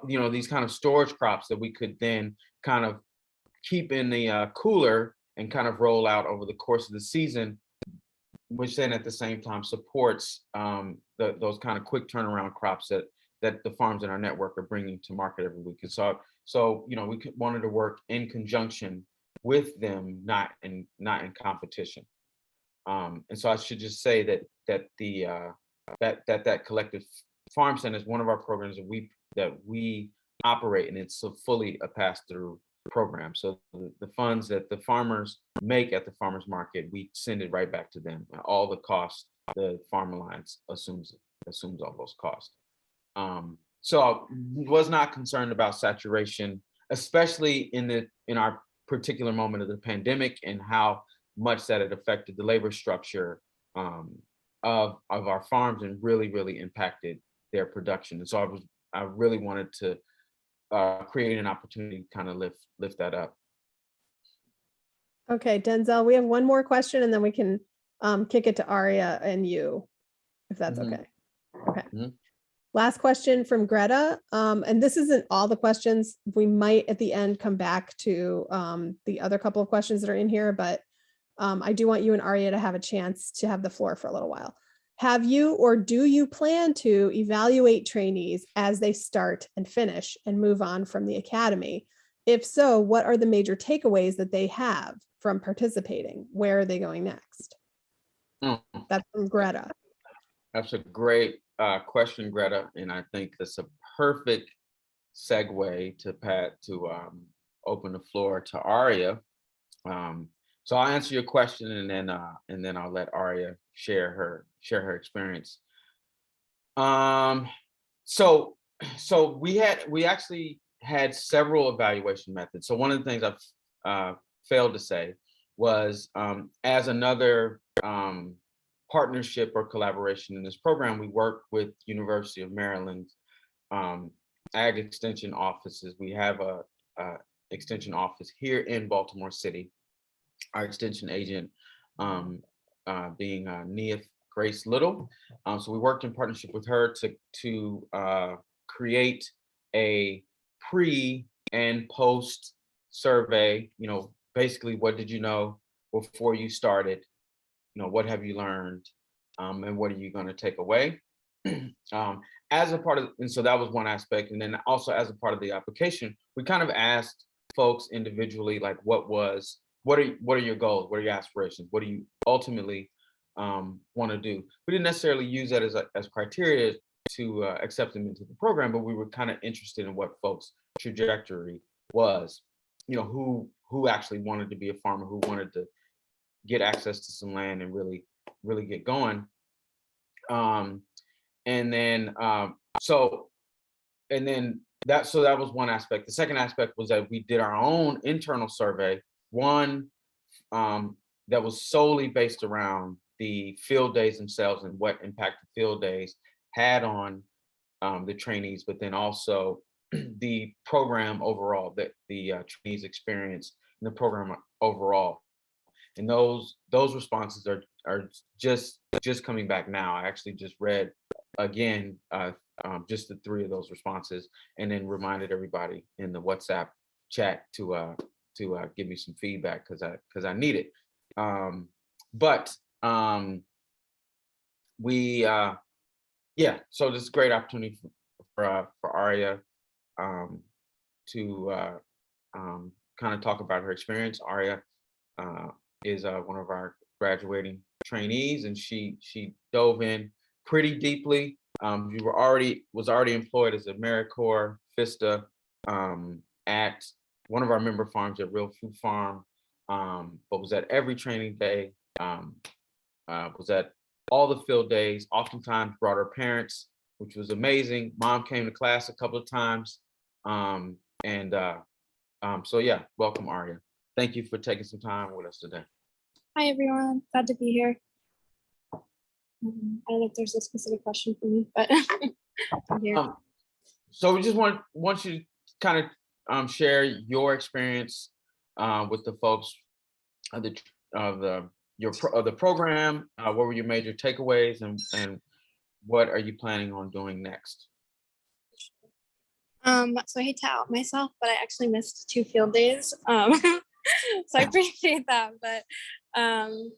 these kind of storage crops that we could then kind of keep in the cooler and kind of roll out over the course of the season, which then at the same time supports those kind of quick turnaround crops that the farms in our network are bringing to market every week. And so we wanted to work in conjunction with them, not in competition. And so I should just say that collective farm center is one of our programs that we operate, and it's fully a pass-through program. So the funds that the farmers make at the farmers market, we send it right back to them. All the costs, the Farm Alliance assumes all those costs. So I was not concerned about saturation, especially in our particular moment of the pandemic and how much that it affected the labor structure of our farms and really impacted their production. And so I really wanted to create an opportunity to kind of lift that up. Okay, Denzel, we have one more question and then we can kick it to Aria and you, if that's okay. Okay. Last question from Greta. And this isn't all the questions. We might at the end come back to the other couple of questions that are in here, but I do want you and Aria to have a chance to have the floor for a little while. Have you or do you plan to evaluate trainees as they start and finish and move on from the academy? If so, what are the major takeaways that they have from participating? Where are they going next? That's from Greta. That's a great question, Greta, and I think that's a perfect segue to open the floor to Aria. So I'll answer your question, and then I'll let Aria share her experience. So we actually had several evaluation methods. So one of the things I've failed to say was as another partnership or collaboration in this program, we work with University of Maryland Ag Extension offices. We have a extension office here in Baltimore City. Our extension agent being Nia Grace Little. So we worked in partnership with her to create a and post survey, basically what did you know before you started? What have you learned? And what are you going to take away? As a part of, and so that was one aspect. And then also as a part of the application, we kind of asked folks individually, like, what are your goals? What are your aspirations? What do you ultimately want to do? We didn't necessarily use that as criteria to accept them into the program, but we were kind of interested in what folks' trajectory was. Who actually wanted to be a farmer, who wanted to get access to some land and really get going. That was one aspect. The second aspect was that we did our own internal survey, one that was solely based around the field days themselves and what impact the field days had on the trainees, but then also the program overall, that the trainees experience in the program overall. And those responses are just coming back now. I actually just read again just the 3 of those responses, and then reminded everybody in the WhatsApp chat to give me some feedback because I need it. So this is a great opportunity for Aria to kind of talk about her experience. Aria is one of our graduating trainees, and she dove in pretty deeply. You was already employed as a AmeriCorps FISTA at one of our member farms at Real Food Farm, but was at every training day, was at all the field days, oftentimes brought her parents, which was amazing. Mom came to class a couple of times. So yeah, welcome, Aria. Thank you for taking some time with us today. Hi, everyone. Glad to be here. I don't know if there's a specific question for me, but I'm here. So we just want you to kind of share your experience with the folks of the program. What were your major takeaways, and what are you planning on doing next? So I hate to out myself, but I actually missed 2 field days. So I appreciate that. But I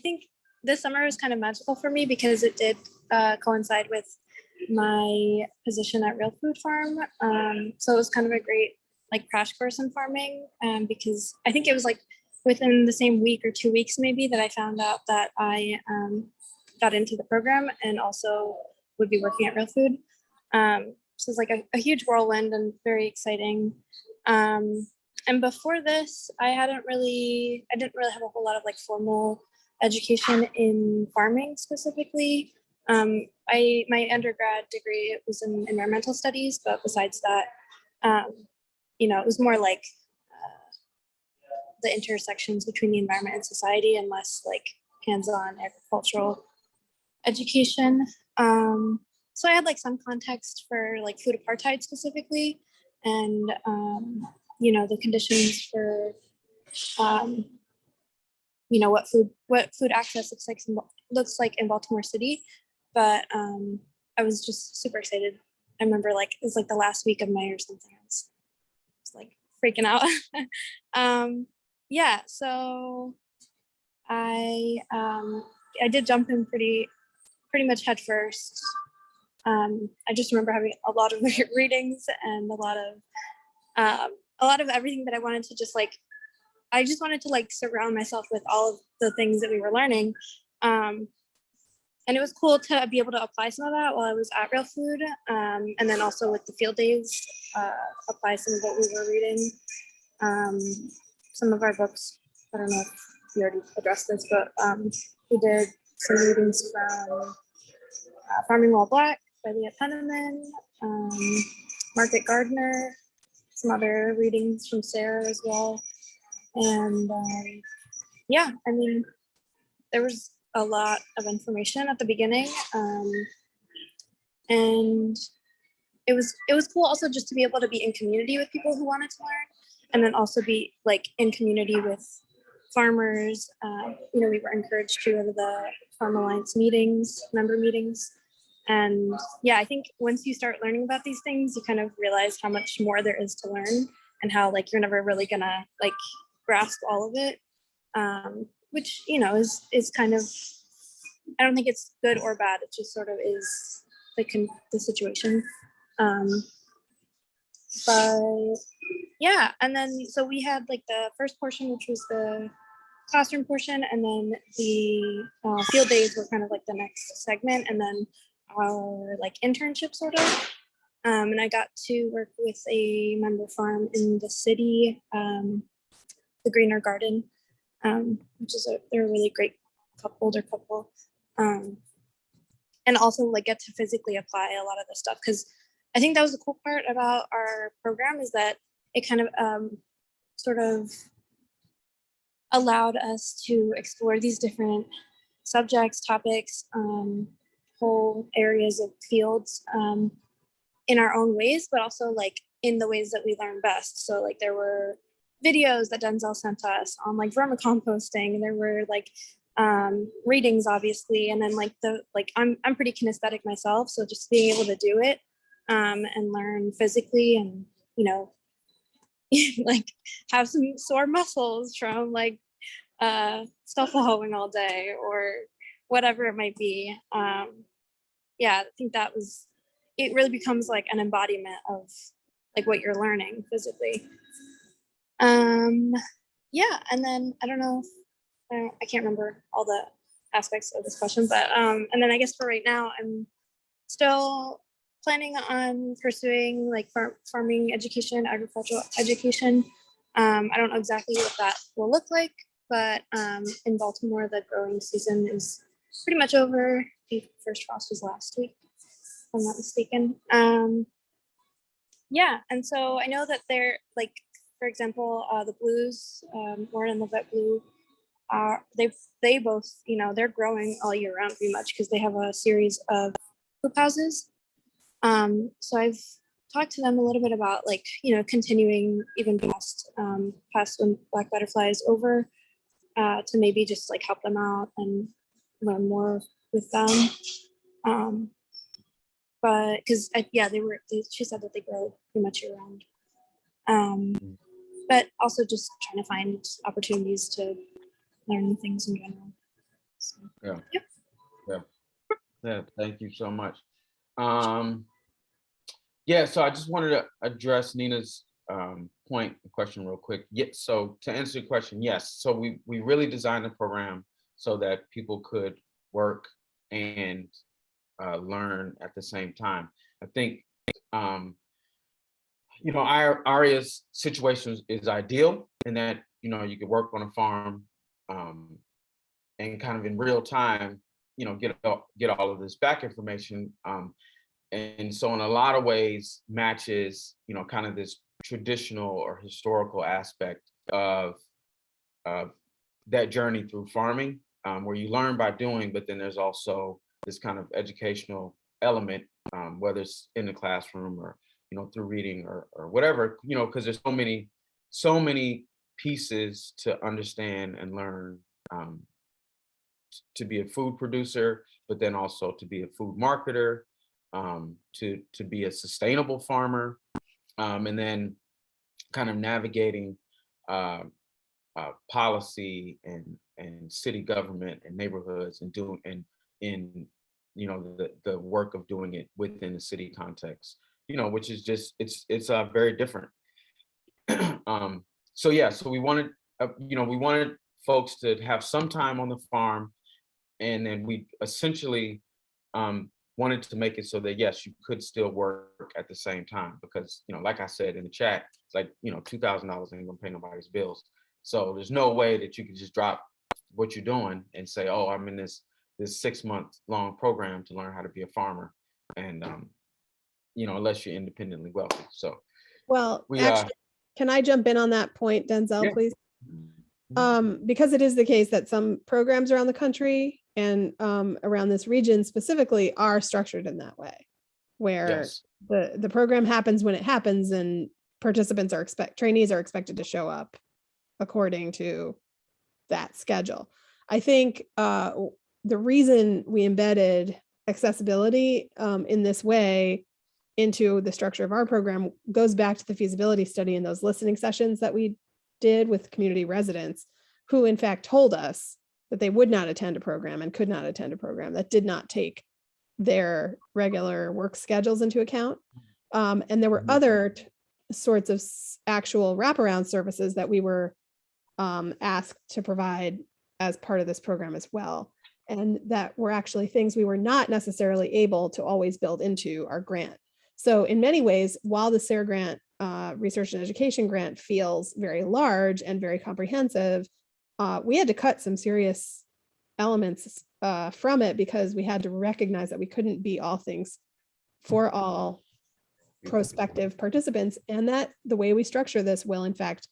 think this summer was kind of magical for me because it did coincide with my position at Real Food Farm. So it was kind of a great crash course in farming, because I think it was within the same week or 2 weeks maybe that I found out that I got into the program and also would be working at Real Food. So it's a huge whirlwind and very exciting. And before this, I didn't really have a whole lot of formal education in farming specifically. My undergrad degree was in environmental studies, but besides that, it was more the intersections between the environment and society, and less hands-on agricultural education. So I had some context for food apartheid specifically, and the conditions for what food access looks like in Baltimore City. But I was just super excited. I remember it was the last week of May or something. I was freaking out. So I did jump in pretty much head first. I just remember having a lot of readings and a lot of everything that I wanted to just I just wanted to surround myself with all of the things that we were learning. And it was cool to be able to apply some of that while I was at Real Food. And then also with the field days, apply some of what we were reading. Some of our books, I don't know if you already addressed this, but we did some readings from Farming While Black by Leah Penniman, Margaret Gardner, some other readings from Sarah as well. And there was a lot of information at the beginning. And it was cool also just to be able to be in community with people who wanted to learn, and then also be in community with farmers. We were encouraged to go to the Farm Alliance meetings, member meetings. And yeah, I think once you start learning about these things, you kind of realize how much more there is to learn and how like you're never really gonna like grasp all of it. Which, you know, is kind of, I don't think it's good or bad. It just sort of is the situation. But yeah, and then so we had like the first portion, which was the classroom portion, and then the field days were kind of like the next segment, and then our like internship sort of. And I got to work with a member farm in the city, the Greener Garden, which is they're a really great older couple. And also like get to physically apply a lot of the stuff, because I think that was the cool part about our program, is that it kind of sort of allowed us to explore these different subjects, topics, whole areas of fields in our own ways, but also like in the ways that we learn best. So like there were videos that Denzel sent us on like vermicomposting, and there were like readings obviously, and then like I'm pretty kinesthetic myself, so just being able to do it and learn physically, and you know like have some sore muscles from like hoeing all day or whatever it might be. Yeah, I think that was, it really becomes like an embodiment of like what you're learning physically. Yeah, and then I don't know if, I can't remember all the aspects of this question, but and then I guess for right now, I'm still planning on pursuing like farming education, agricultural education. I don't know exactly what that will look like, but in Baltimore, the growing season is pretty much over. I think first frost was last week, if I'm not mistaken. Yeah, and so I know that they're like, for example, the blues, Warren and the vet blue, they both, you know, they're growing all year round pretty much, because they have a series of hoop houses. So I've talked to them a little bit about like, you know, continuing even past when black butterfly is over, to maybe just like help them out and learn more with them. But because yeah, she said that they grow pretty much year round. But also just trying to find opportunities to learn new things in general. So, Yeah, thank you so much. Yeah, so I just wanted to address Nina's question real quick. Yeah, so to answer your question, yes. So we really designed the program so that people could work and learn at the same time. I think you know, our Aria's situation is ideal in that, you know, you could work on a farm and kind of in real time, you know, get all of this back information. And so in a lot of ways matches, you know, kind of this traditional or historical aspect of that journey through farming, where you learn by doing, but then there's also this kind of educational element, whether it's in the classroom or, you know, through reading or whatever, you know, because there's so many pieces to understand and learn, to be a food producer, but then also to be a food marketer, to be a sustainable farmer, and then kind of navigating policy and city government and neighborhoods and doing and in, you know, the work of doing it within the city context, you know, which is just it's very different. So yeah, so we wanted you know, we wanted folks to have some time on the farm, and then we essentially wanted to make it so that yes, you could still work at the same time, because, you know, like I said in the chat, it's like, you know, $2,000 ain't gonna pay nobody's bills. So there's no way that you could just drop what you're doing and say, oh, I'm in this 6-month long program to learn how to be a farmer, and you know, unless you're independently wealthy. So Well, we actually, can I jump in on that point, Denzel, Yeah. please? Because it is the case that some programs around the country and around this region specifically are structured in that way, where Yes. the program happens when it happens, and participants trainees are expected to show up according to that schedule. I think the reason we embedded accessibility in this way into the structure of our program goes back to the feasibility study and those listening sessions that we did with community residents who in fact told us that they would not attend a program and could not attend a program that did not take their regular work schedules into account. And there were other sorts of actual wraparound services that we were asked to provide as part of this program as well. And that were actually things we were not necessarily able to always build into our grant. So in many ways, while the SARE grant, research and education grant, feels very large and very comprehensive, we had to cut some serious elements from it because we had to recognize that we couldn't be all things for all prospective participants, and that the way we structure this will in fact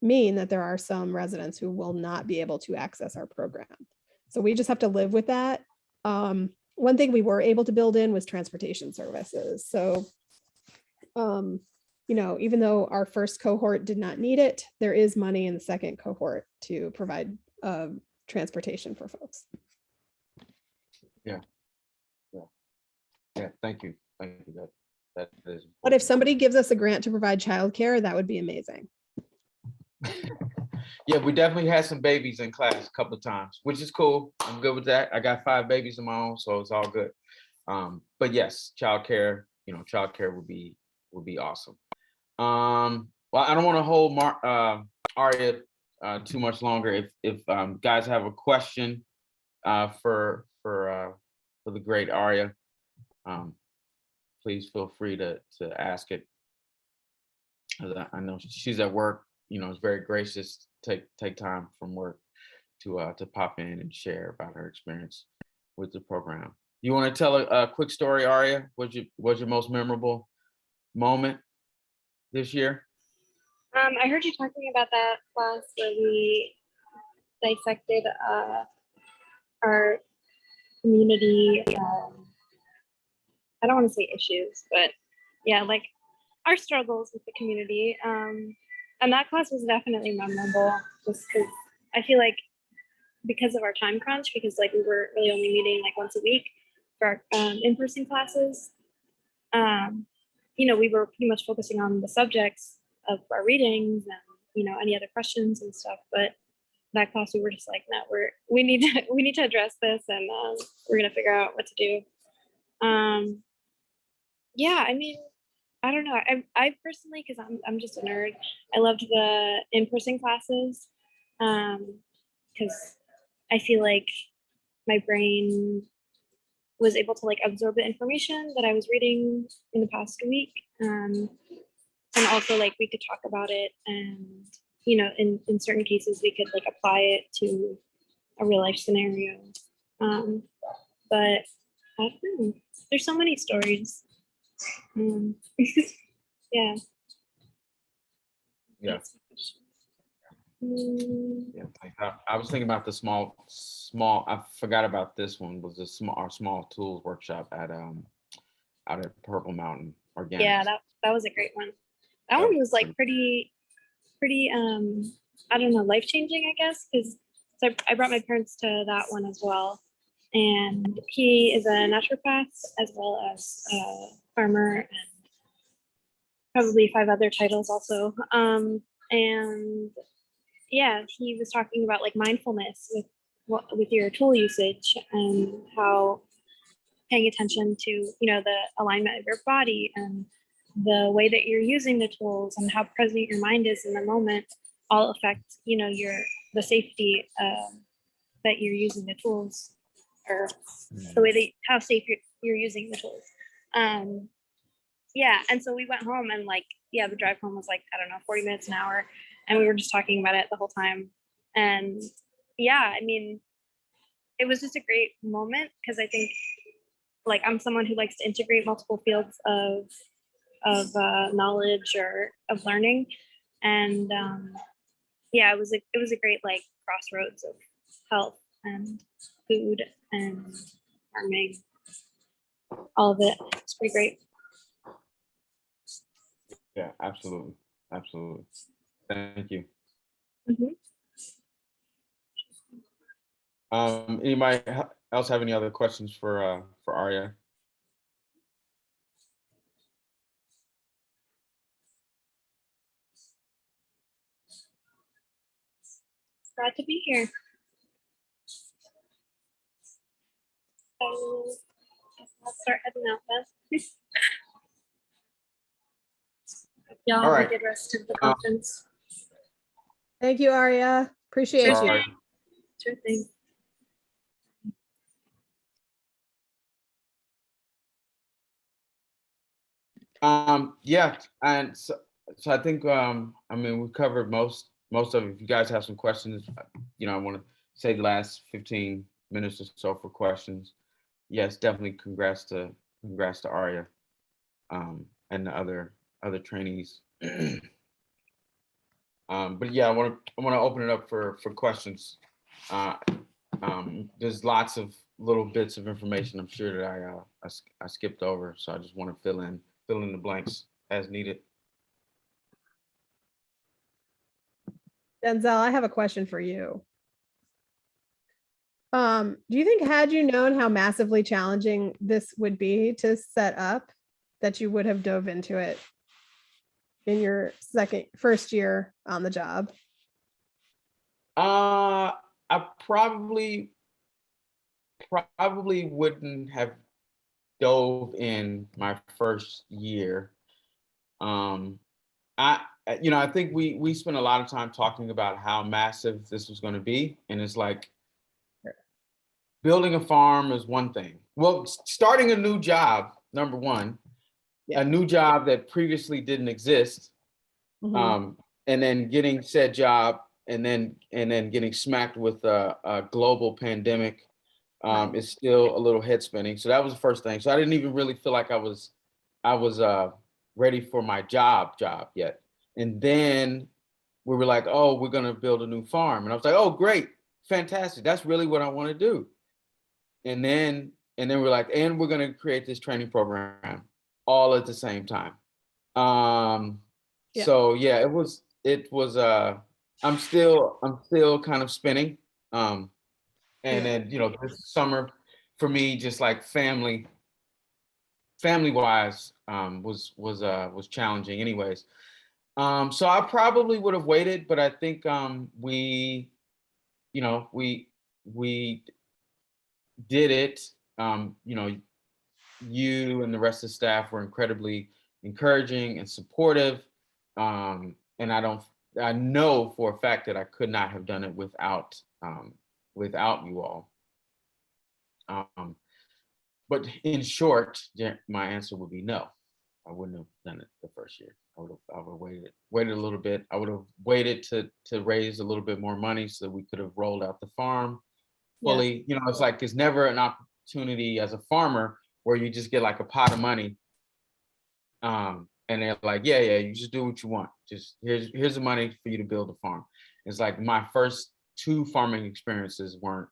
mean that there are some residents who will not be able to access our program. So we just have to live with that. One thing we were able to build in was transportation services. So, you know, even though our first cohort did not need it, there is money in the second cohort to provide transportation for folks. Yeah. Thank you. That is. But if somebody gives us a grant to provide childcare, that would be amazing. Yeah, we definitely had some babies in class a couple of times, which is cool. I'm good with that. I got 5 babies of my own, so it's all good. But yes, childcare, you know, childcare would be awesome. Well, I don't want to hold Aria too much longer. If guys have a question for the great Aria, please feel free to ask it. I know she's at work. You know, it's very gracious to take time from work to pop in and share about her experience with the program. You want to tell a quick story, Aria? What's your most memorable moment this year? I heard you talking about that class where we dissected our community. I don't want to say issues, but yeah, like our struggles with the community. And that class was definitely memorable just because I feel like because of our time crunch, because like we were really only meeting like once a week for our in-person classes, you know, we were pretty much focusing on the subjects of our readings and, you know, any other questions and stuff. But that class, we were just like, no, we need to address this, and we're gonna figure out what to do. Yeah, I mean, I don't know. I personally, because I'm just a nerd, I loved the in-person classes because I feel like my brain was able to like absorb the information that I was reading in the past week. And also like we could talk about it, and you know, in certain cases we could like apply it to a real life scenario. But I don't know. There's so many stories. Yeah. Yeah. Yeah, I was thinking about the small. I forgot about this one. Was our small tools workshop at out at Purple Mountain Organics. Yeah, that was a great one. That one was like pretty I don't know, life changing, I guess, because so I brought my parents to that one as well, and he is a naturopath as well as a farmer and probably 5 other titles also. And yeah, he was talking about like mindfulness with your tool usage and how paying attention to, you know, the alignment of your body and the way that you're using the tools and how present your mind is in the moment all affect, you know, the safety that you're using the tools, or the way that how safe you're using the tools. Yeah, and so we went home, and like, yeah, the drive home was like, I don't know, 40 minutes, an hour, and we were just talking about it the whole time. And yeah, I mean, it was just a great moment because I think like I'm someone who likes to integrate multiple fields of knowledge or of learning, and yeah, it was a great like crossroads of health and food and farming, all of it. It's pretty great. Yeah, absolutely. Thank you. Mm-hmm. Anybody else have any other questions for Arya? Glad to be here. So, I'll start heading out then. Y'all All have a right. good rest of the conference. Thank you, Arya. Appreciate Sure you. Sorry. thing. Sure thing. Yeah, and so I think I mean we covered most of it. If you guys have some questions, I want to say the last 15 minutes or so for questions. Yes, definitely congrats to Arya and the other trainees. But yeah, I want to open it up for questions. There's lots of little bits of information I'm sure that I skipped over, so I just want to fill in the blanks as needed. Denzel, I have a question for you. Do you think had you known how massively challenging this would be to set up, that you would have dove into it in your first year on the job? I probably wouldn't have dove in my first year. I think we spent a lot of time talking about how massive this was going to be, and it's like building a farm is one thing. Well, starting a new job, number one, a new job that previously didn't exist, and then getting said job, and then getting smacked with a global pandemic is still a little head spinning. So that was the first thing. So I didn't even really feel like I was ready for my job yet. And then we were like, oh, we're gonna build a new farm, and I was like, oh, great, fantastic, that's really what I want to do. And then we're like, and we're gonna create this training program all at the same time. So yeah, it was I'm still kind of spinning. And then this summer for me, just like family wise, was challenging anyways. So I probably would have waited, but I think we did it. You and the rest of the staff were incredibly encouraging and supportive. And I know for a fact that I could not have done it without you all. But in short, my answer would be no. I wouldn't have done it the first year. I would have waited a little bit. I would have waited to raise a little bit more money so that we could have rolled out the farm fully. It's like there's never an opportunity as a farmer where you just get like a pot of money. And they're like, yeah, you just do what you want. Just here's the money for you to build a farm. It's like my first 2 farming experiences weren't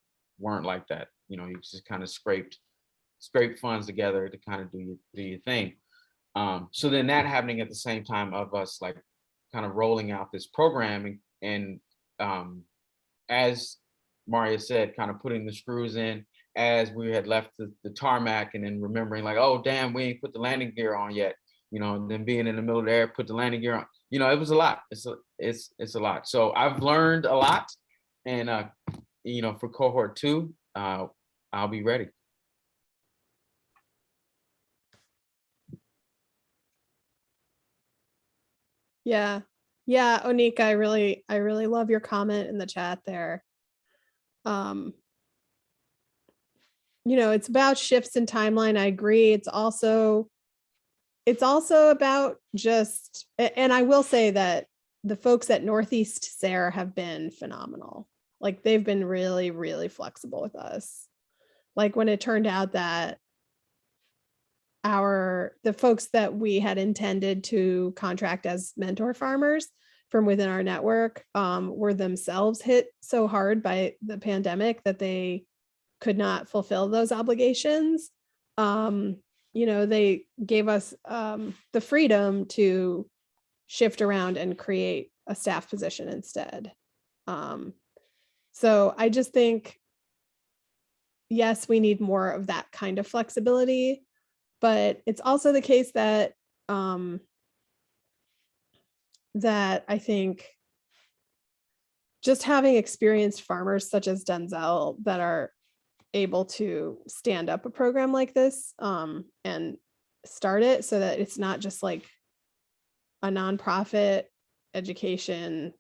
like that. You just kind of scraped funds together to kind of do your thing. So then that happening at the same time of us like kind of rolling out this program and as Maria said, kind of putting the screws in as we had left the tarmac, and then remembering like, oh damn, we ain't put the landing gear on yet, and then being in the middle of the air, put the landing gear on. It was a lot. It's a lot. So I've learned a lot, and for cohort 2, I'll be ready. Yeah. Onika, I really love your comment in the chat there. It's about shifts in timeline. I agree. It's also about just, and I will say that the folks at Northeast SARE have been phenomenal. Like they've been really, really flexible with us. Like when it turned out that the folks that we had intended to contract as mentor farmers from within our network were themselves hit so hard by the pandemic that they could not fulfill those obligations. They gave us the freedom to shift around and create a staff position instead. So I just think yes, we need more of that kind of flexibility, but it's also the case that that I think just having experienced farmers such as Denzel that are able to stand up a program like this and start it so that it's not just like a nonprofit education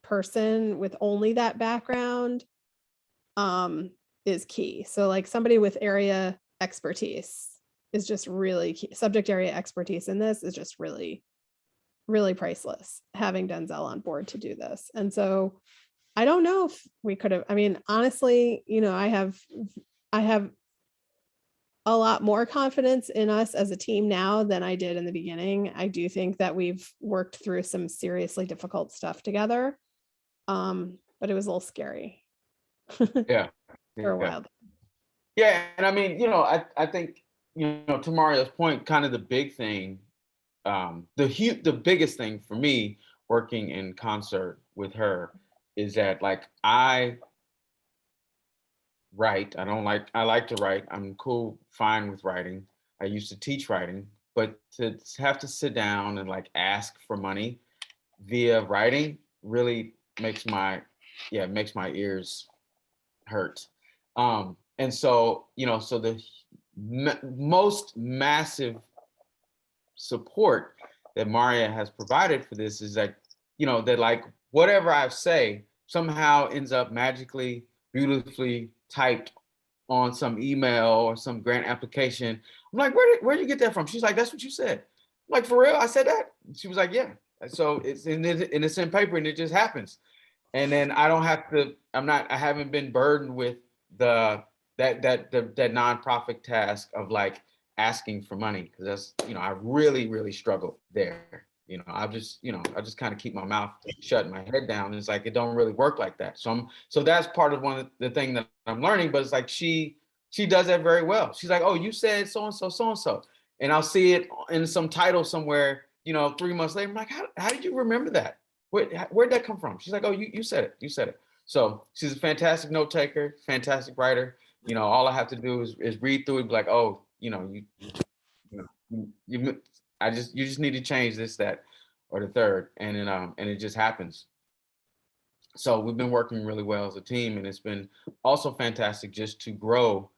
person with only that background is key. So like somebody with area expertise is just really key. Subject area expertise in this is just really, really priceless, having Denzel on board to do this. And so I don't know if we could have, I mean, honestly, you know, I have a lot more confidence in us as a team now than I did in the beginning. I do think that we've worked through some seriously difficult stuff together. But it was a little scary Yeah. for a while. Yeah, and I mean, you know, I think, you know, to Mario's point, kind of the big thing, the biggest thing for me working in concert with her is that like I write. I like to write. I'm cool, fine with writing. I used to teach writing, but to have to sit down and like ask for money via writing really makes my ears hurt. And so, you know, so the most massive support that Maria has provided for this is that, you know, that like whatever I say somehow ends up magically, beautifully typed on some email or some grant application. I'm like, where did you get that from? She's like, that's what you said. I'm like, for real? I said that? She was like, yeah. So it's in paper and it just happens. And then I don't have to, I haven't been burdened with that nonprofit task of like asking for money. Cause that's, you know, I really, really struggle there. You know, I just kind of keep my mouth shut and my head down. And it's like, it don't really work like that. So that's part of one of the thing that I'm learning, but it's like, she does that very well. She's like, oh, you said so-and-so, so-and-so. And I'll see it in some title somewhere, you know, 3 months later. I'm like, how did you remember that? Where'd that come from? She's like, oh, you said it. You said it. So she's a fantastic note taker, fantastic writer. You know, all I have to do is read through it, be like, oh, you know, you just need to change this, that, or the third, and then and it just happens. So we've been working really well as a team, and it's been also fantastic just to grow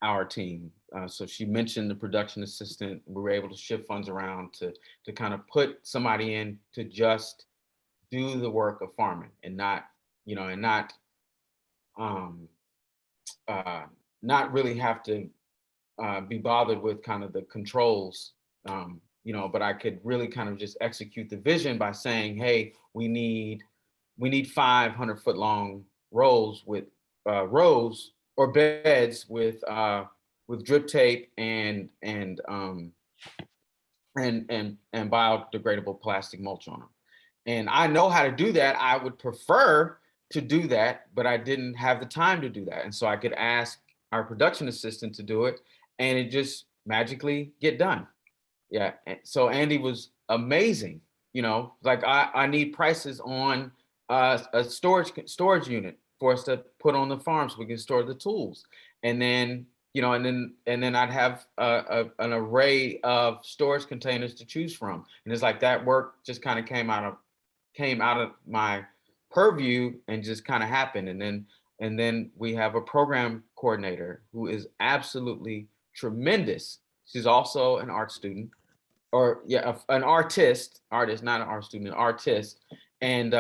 our team. So she mentioned the production assistant. We were able to shift funds around to kind of put somebody in to just do the work of farming and not, you know, and not really have to be bothered with kind of the controls, you know, but I could really kind of just execute the vision by saying, hey, we need 500-foot long rows or beds with drip tape and biodegradable plastic mulch on them. And I know how to do that. I would prefer to do that, but I didn't have the time to do that. And so I could ask our production assistant to do it, and it just magically get done. Yeah. So Andy was amazing. You know, like I need prices on a storage unit for us to put on the farm so we can store the tools. And then, you know, and then I'd have an array of storage containers to choose from. And it's like that work just kind of came out of my purview and just kind of happened. And then we have a program coordinator who is absolutely tremendous. She's also an art student, or an artist, not an art student, an artist. And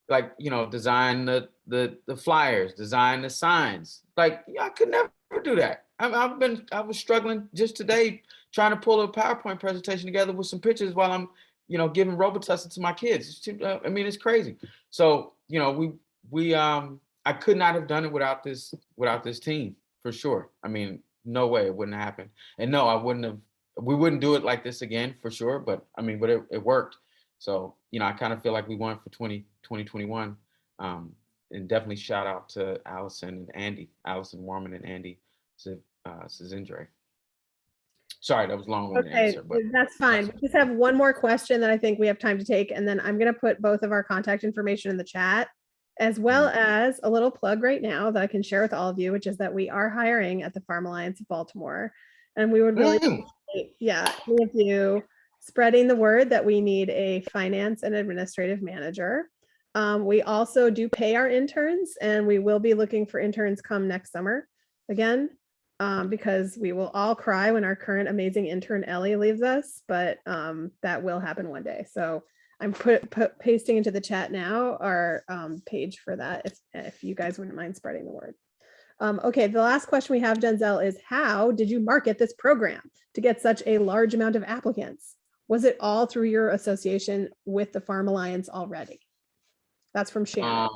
like, you know, design the flyers, design the signs. Like, yeah, I could never do that. I was struggling just today trying to pull a PowerPoint presentation together with some pictures while I'm, you know, giving Robitussin to my kids. I mean, it's crazy. So, you know, I could not have done it without this team, for sure. I mean, no way it wouldn't happen. And no, we wouldn't do it like this again, for sure. But I mean, but it worked. So, you know, I kind of feel like we won for 2021. And definitely shout out to Allison Warman and Andy Cizindre. Sorry, that was a long-winded answer. But that's fine. We just have one more question that I think we have time to take, and then I'm going to put both of our contact information in the chat. as well as a little plug right now that I can share with all of you, which is that we are hiring at the Farm Alliance of Baltimore. And we would really appreciate, any of you spreading the word that we need a finance and administrative manager. We also do pay our interns, and we will be looking for interns come next summer again, because we will all cry when our current amazing intern Ellie leaves us, but that will happen one day. So I'm pasting into the chat now our page for that, if you guys wouldn't mind spreading the word. Okay, the last question we have, Denzel, is how did you market this program to get such a large amount of applicants? Was it all through your association with the Farm Alliance already? That's from Shannon.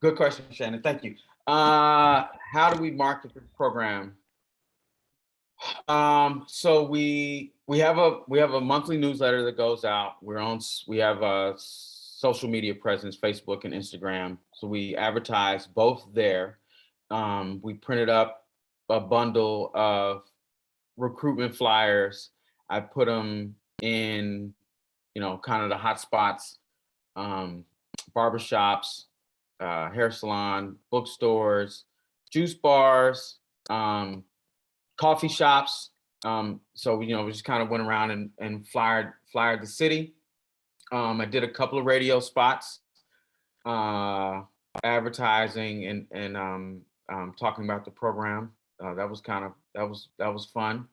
Good question, Shannon. Thank you. How do we market the program? So we have a monthly newsletter that goes out. We have a social media presence, Facebook and Instagram. So we advertise both there. We printed up a bundle of recruitment flyers. I put them in, kind of the hot spots, barbershops, hair salon, bookstores, juice bars, coffee shops. So we just kind of went around and flyered the city. I did a couple of radio spots, advertising and talking about the program. That was fun.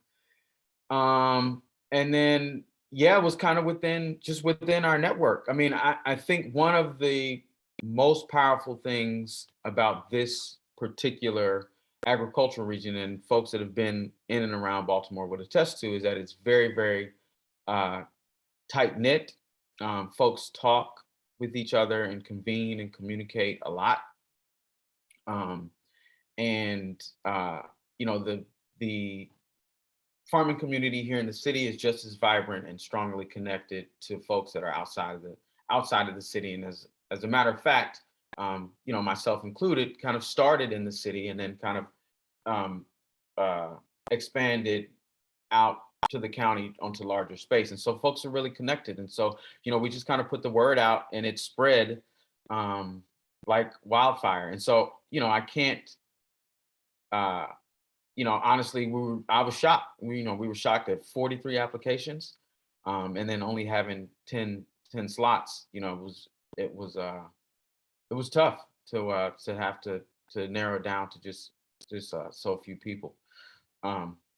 And then it was kind of within our network. I mean, I think one of the most powerful things about this particular agricultural region, and folks that have been in and around Baltimore would attest to, is that it's very, very tight knit. Folks talk with each other and convene and communicate a lot. The farming community here in the city is just as vibrant and strongly connected to folks that are outside of the city. And as a matter of fact, myself included, kind of started in the city and then kind of expanded out to the county onto larger space. And so folks are really connected. And so, we just kind of put the word out and it spread like wildfire. And so, I can't, honestly, I was shocked. We were shocked at 43 applications, and then only having 10 slots. It was tough to have to narrow it down to just so few people.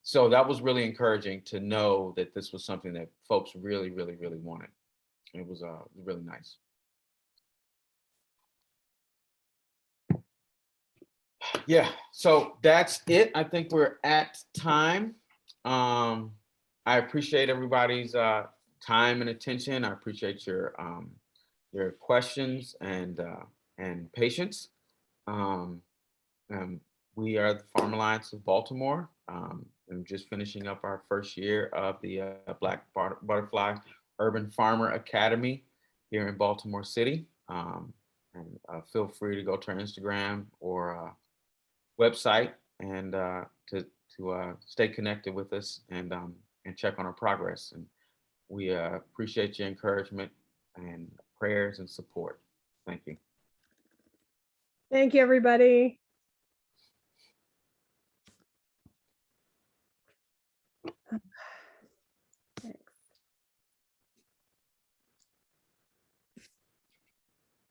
So that was really encouraging to know that this was something that folks really, really, really wanted. It was really nice. Yeah, so that's it. I think we're at time. I appreciate everybody's time and attention. I appreciate your questions and patience. We are the Farm Alliance of Baltimore. I'm just finishing up our first year of the Black Butterfly Urban Farmer Academy here in Baltimore City. And feel free to go to our Instagram or website and to stay connected with us and check on our progress. And we appreciate your encouragement and prayers and support. Thank you. Thank you, everybody.